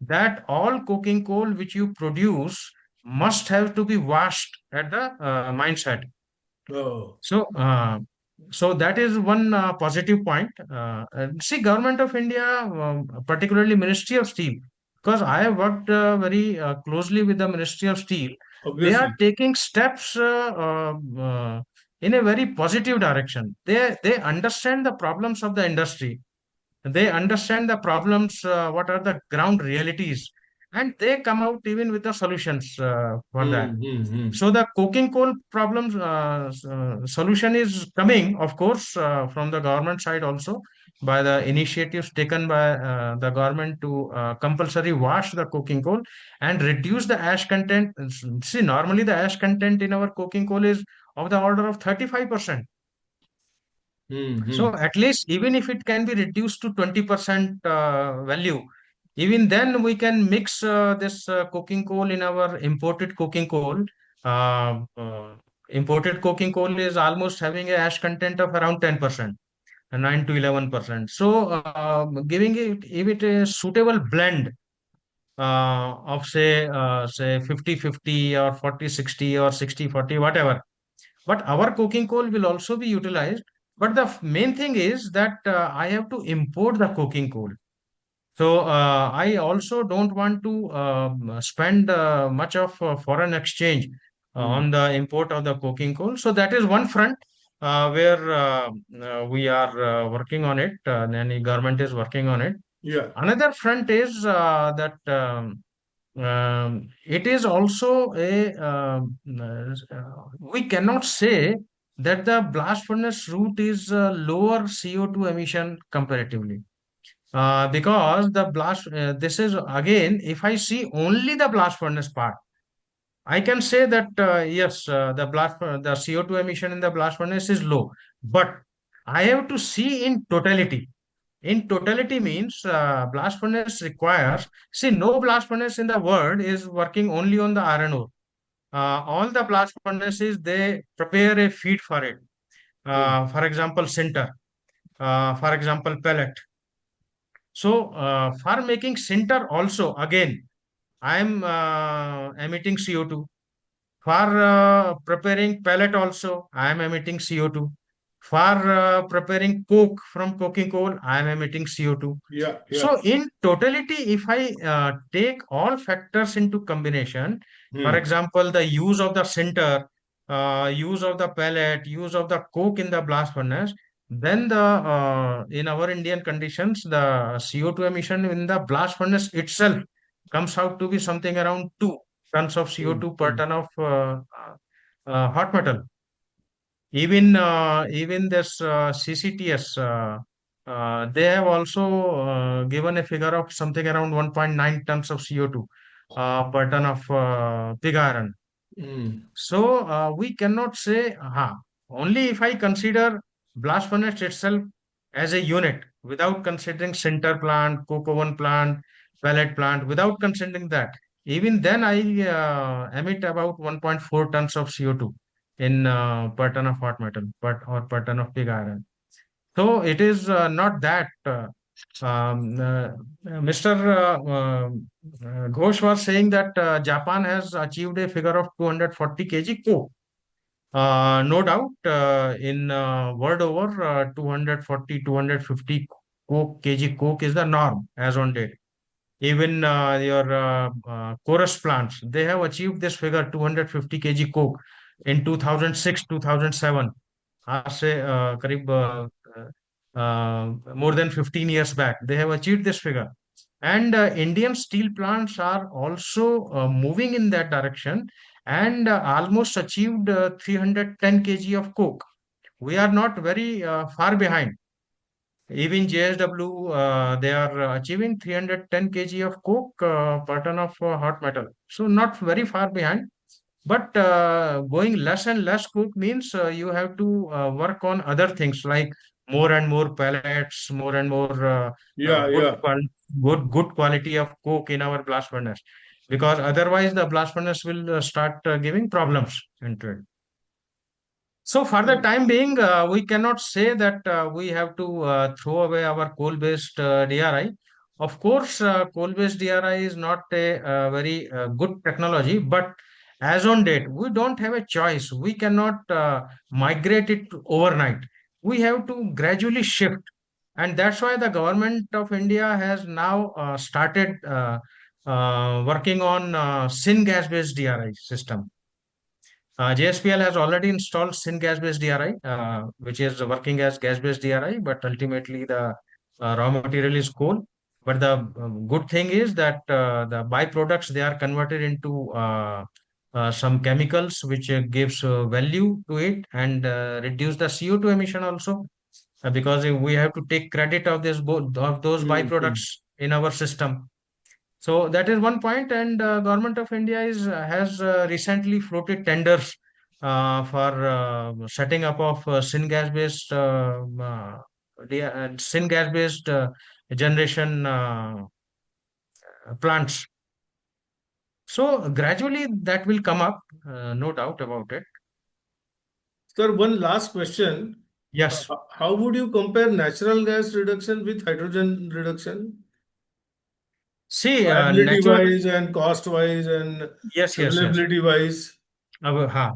C: that all coking coal which you produce must have to be washed at the mine site.
A: Oh.
C: So, so that is one positive point. See, Government of India, particularly Ministry of Steel, because I have worked very closely with the Ministry of Steel. They are
A: Obviously.
C: taking steps in a very positive direction. They understand the problems of the industry. They understand the problems, what are the ground realities, and they come out even with the solutions for that.
A: Hmm.
C: So the coking coal problems solution is coming, of course, from the government side also, by the initiatives taken by the government to compulsory wash the coking coal and reduce the ash content. See, normally the ash content in our coking coal is of the order of 35%.
A: Hmm.
C: So at least, even if it can be reduced to 20% value, even then we can mix this coking coal in our imported coking coal. Uh, uh, Imported coking coal is almost having a ash content of around 10%, 9 to 11%. So giving it, if it a suitable blend of say 50-50 or 40-60 or 60-40, whatever. But our coking coal will also be utilized. But the main thing is that I have to import the coking coal. So I also don't want to spend much of foreign exchange on the import of the coking coal. So that is one front where we are working on it. And the government is working on it.
A: Yeah.
C: Another front is that it is also we cannot say that the blast furnace route is lower CO2 emission comparatively. Because the blast, this is again, if I see only the blast furnace part, I can say that yes, the CO2 emission in the blast furnace is low. But I have to see in totality. In totality means blast furnace requires, see, no blast furnace in the world is working only on the iron ore. All the blast furnaces, they prepare a feed for it. For example, sinter, for example, pellet. So for making sinter also, again, I am emitting CO2. For preparing pellet also, I am emitting CO2. For preparing coke from coking coal, I am emitting CO2.
A: Yeah.
C: So in totality, if I take all factors into combination, for example, the use of the sinter, use of the pellet, use of the coke in the blast furnace, then the in our Indian conditions, the CO2 emission in the blast furnace itself comes out to be something around 2 tons of CO2 per ton of hot metal. Even this CCTS, they have also given a figure of something around 1.9 tons of CO2 per ton of pig iron. So we cannot say, only if I consider blast furnace itself as a unit, without considering sinter plant, coke oven plant, pellet plant, without considering that, even then I emit about 1.4 tons of CO2 in per ton of hot metal, or per ton of pig iron. So it is not that. Mr. Ghosh was saying that Japan has achieved a figure of 240 kg coke. No doubt, in world over, 240, 250 kg coke is the norm as on date. Even your chorus plants, they have achieved this figure 250 kg coke in 2006, 2007. Say, more than 15 years back, they have achieved this figure. And Indian steel plants are also moving in that direction and almost achieved 310 kg of coke. We are not very far behind. Even JSW, they are achieving 310 kg of coke per ton of hot metal. So not very far behind. But going less and less coke means you have to work on other things like more and more pellets, more and more good quality of coke in our blast furnace. Because otherwise the blast furnace will start giving problems into it. So for the time being, we cannot say that we have to throw away our coal-based DRI. Of course, coal-based DRI is not a, very good technology, but as on date, we don't have a choice. We cannot migrate it overnight. We have to gradually shift. And that's why the government of India has now started working on syngas-based DRI system. JSPL has already installed syngas-based DRI, which is working as gas-based DRI, but ultimately the raw material is coal. But the good thing is that the byproducts, they are converted into some chemicals which gives value to it and reduce the CO2 emission also, because we have to take credit of this of those byproducts in our system. So that is one point, and government of India has recently floated tenders for setting up of syngas based generation plants. So gradually that will come up, no doubt about it.
A: Sir, one last question.
C: Yes.
A: How would you compare natural gas reduction with hydrogen reduction?
C: See,
A: Viability
C: natural.
A: wise and cost wise and
C: Yes, yes, yes.
A: availability wise.
C: Ha.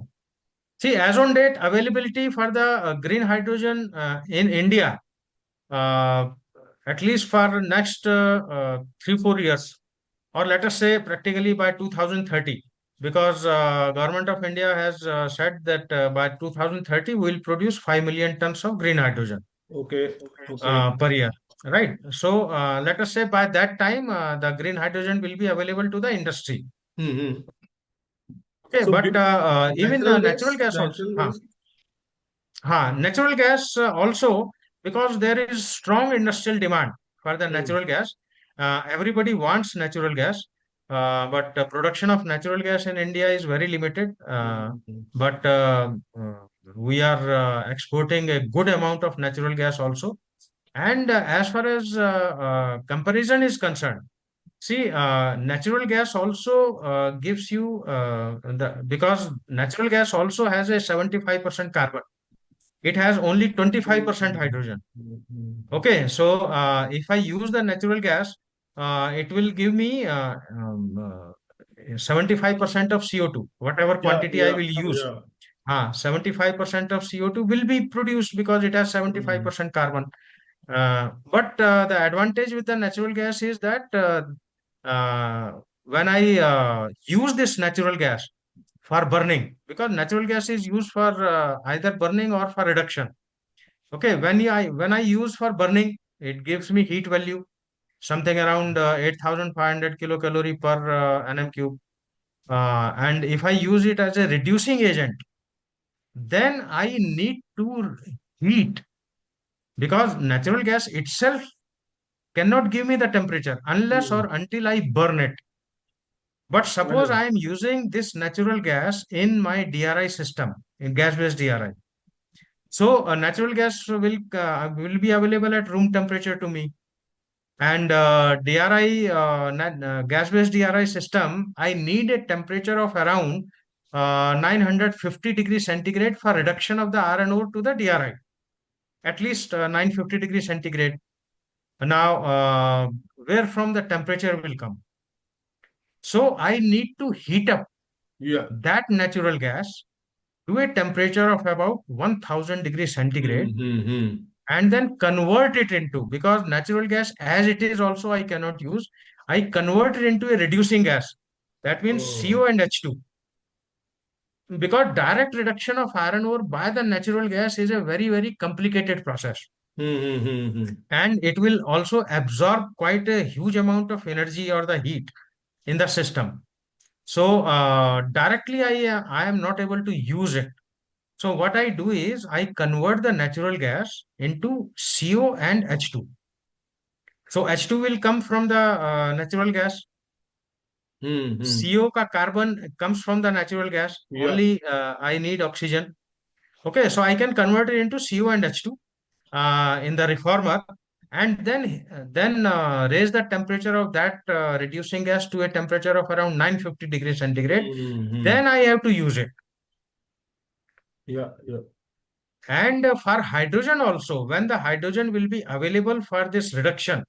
C: See, as on date, availability for the green hydrogen in India, uh, at least for next 3 4 years, or let us say practically by 2030, because government of India has said that by 2030 we will produce 5 million tons of green hydrogen
A: Okay. Okay.
C: per year, right? So let us say by that time the green hydrogen will be available to the industry.
A: Mm-hmm.
C: Okay,
A: So
C: but even
A: natural
C: natural
A: gas,
C: gas also.
A: natural gas.
C: Natural gas also, because there is strong industrial demand for the
A: Mm.
C: natural gas. Everybody wants natural gas, but production of natural gas in India is very limited.
A: Mm-hmm.
C: But we are exporting a good amount of natural gas also. And as far as comparison is concerned, see, natural gas also gives you because natural gas also has a 75% carbon. It has only 25% hydrogen.
A: Mm-hmm.
C: Okay, so if I use the natural gas, it will give me 75% of CO2, whatever
A: Yeah,
C: quantity I
A: yeah,
C: will use.
A: yeah.
C: 75% of CO2 will be produced because it has
A: Mm.
C: 75% carbon. But the advantage with the natural gas is that when I use this natural gas for burning, because natural gas is used for either burning or for reduction. Okay, when I use for burning, it gives me heat value something around 8,500 kilocalorie per nm cube. And if I use it as a reducing agent, then I need to heat, because natural gas itself cannot give me the temperature unless or
A: Mm.
C: until I burn it. But suppose
A: Well,
C: I am using this natural gas in my DRI system, in gas-based DRI. So natural gas will be available at room temperature to me. And DRI, gas-based DRI system, I need a temperature of around 950 degrees centigrade for reduction of the iron ore to the DRI. At least 950 degrees centigrade. Now, where from the temperature will come? So I need to heat up
A: yeah.
C: that natural gas to a temperature of about 1000 degrees centigrade,
A: Mm-hmm.
C: and then convert it into, because natural gas as it is also I cannot use, I convert it into a reducing gas. That means
A: Oh.
C: CO and H2. Because direct reduction of iron ore by the natural gas is a very, very complicated process.
A: Mm-hmm.
C: And it will also absorb quite a huge amount of energy or the heat in the system. So directly I am not able to use it. So what I do is I convert the natural gas into CO and H2. So H2 will come from the natural gas.
A: Mm-hmm.
C: CO ka carbon comes from the natural gas.
A: Yeah.
C: Only I need oxygen. Okay, so I can convert it into CO and H2 in the reformer, and then raise the temperature of that reducing gas to a temperature of around 950 degrees centigrade.
A: Mm-hmm.
C: Then I have to use it.
A: Yeah, yeah.
C: And for hydrogen also, when the hydrogen will be available for this reduction,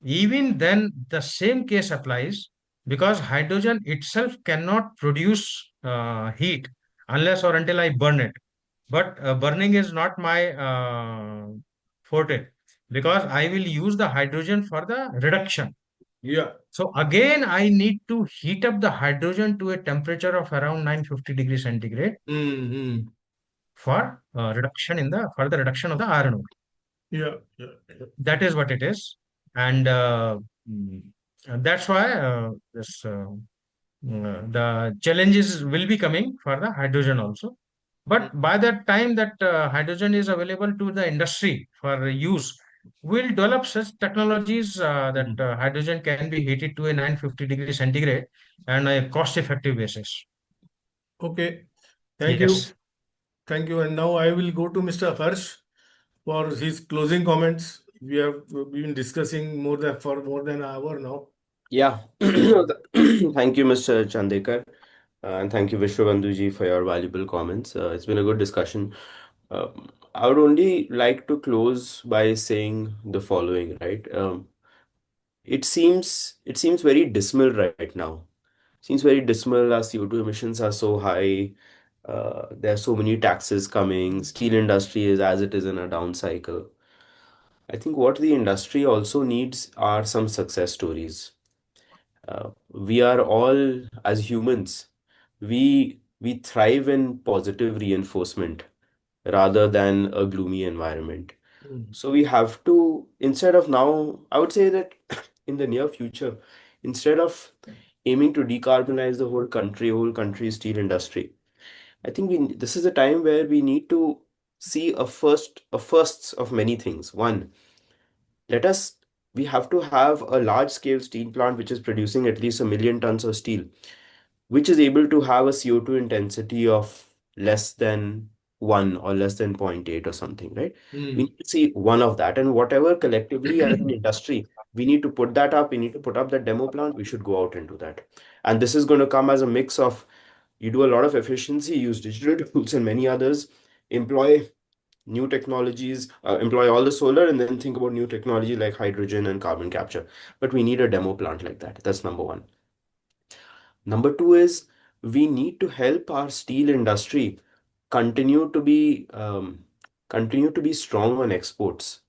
C: even then the same case applies, because hydrogen itself cannot produce heat unless or until I burn it. But burning is not my forte, because I will use the hydrogen for the reduction.
A: Yeah.
C: So again, I need to heat up the hydrogen to a temperature of around 950 degrees centigrade
A: Mm-hmm.
C: for the reduction of the iron ore.
A: Yeah, yeah, yeah.
C: That is what it is. And mm, that's why the challenges will be coming for the hydrogen also. But by that time that hydrogen is available to the industry for use, we'll develop such technologies that
A: Mm.
C: hydrogen can be heated to a 950 degree centigrade and a cost-effective basis.
A: Okay. Thank you.
C: Yes.
A: Thank you. And now I will go to Mr. Harsh for his closing comments. We have been discussing for more than an hour now.
D: Yeah. Thank you, Mr. Chandekar, and thank you, Vishwabandhuji, for your valuable comments. It's been a good discussion. I would only like to close by saying the following, right? it seems very dismal right now. Seems very dismal. Our CO2 emissions are so high. There are so many taxes coming. Steel industry is as it is in a down cycle. I think what the industry also needs are some success stories. We are all, as humans, we thrive in positive reinforcement rather than a gloomy environment. So we have to, instead of now, I would say that in the near future, instead of aiming to decarbonize the whole country's steel industry, I think this is a time where we need to see a firsts of many things. One, let us we have to have a large scale steel plant which is producing at least 1 million tons of steel, which is able to have a CO2 intensity of less than 1 or less than 0.8 or something, right? We need to see one of that. And whatever collectively as an industry, we need to put that up. We need to put up that demo plant. We should go out and do that. And this is going to come as a mix of you do a lot of efficiency, use digital tools and many others, employ new technologies, employ all the solar, and then think about new technology like hydrogen and carbon capture. But we need a demo plant like that. That's number one. Number two is we need to help our steel industry continue to be strong on exports.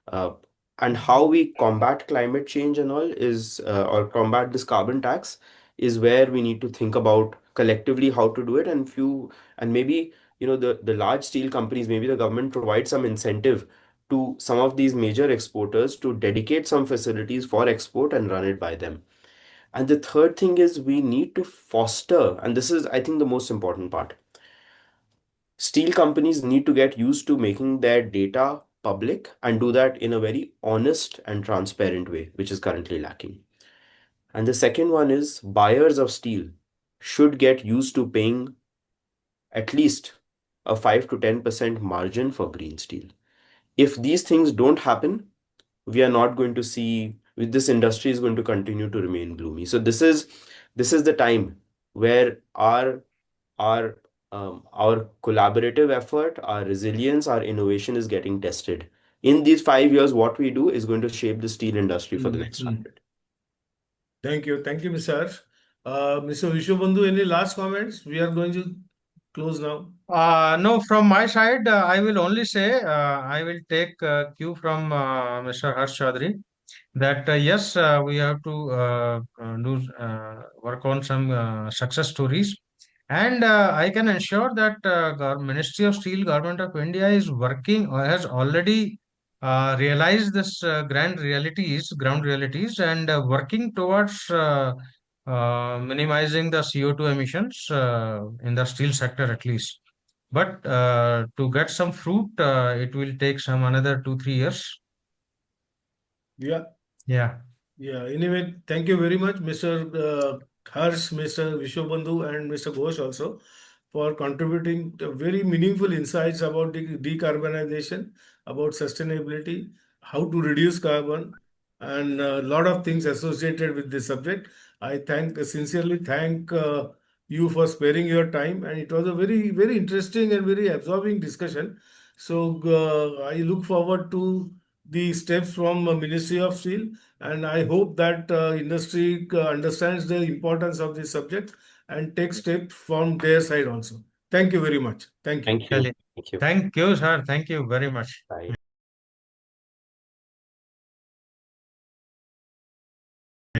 D: Uh, and how we combat climate change and all is or combat this carbon tax is where we need to think about collectively how to do it. And maybe the large steel companies, maybe the government provides some incentive to some of these major exporters to dedicate some facilities for export and run it by them. And the third thing is we need to foster, and this is, I think, the most important part. Steel companies need to get used to making their data public and do that in a very honest and transparent way, which is currently lacking. And the second one is buyers of steel should get used to paying at least a 5 to 10% margin for green steel. If these things don't happen, we are not going to see this industry is going to continue to remain gloomy. So this is the time where our collaborative effort, our resilience, our innovation is getting tested. In these 5 years, what we do is going to shape the steel industry for the next 100.
A: Thank you. Thank you, Mr. Harsh. Mr. Vishwabandhu, any last comments? We are going to close now.
C: No, from my side, I will only say I will take cue from Mr. Harsh Chaudhary that yes, we have to work on some success stories, and I can ensure that Ministry of Steel, Government of India is working or has already realized this ground realities, and working towards minimizing the CO2 emissions in the steel sector at least. But to get some fruit, it will take some another 2-3 years.
A: Yeah.
C: Yeah.
A: Yeah. Anyway, thank you very much, Mr. Harsh, Mr. Vishwabandhu, and Mr. Ghosh also for contributing very meaningful insights about decarbonization, about sustainability, how to reduce carbon, and a lot of things associated with this subject. I sincerely thank you for sparing your time, and it was a very, very interesting and very absorbing discussion. So I look forward to the steps from Ministry of Steel, and I hope that industry understands the importance of this subject and take steps from their side also. Thank you very much. Thank you.
D: Thank you. Thank you.
C: Thank you, sir. Thank you very much.
D: Bye.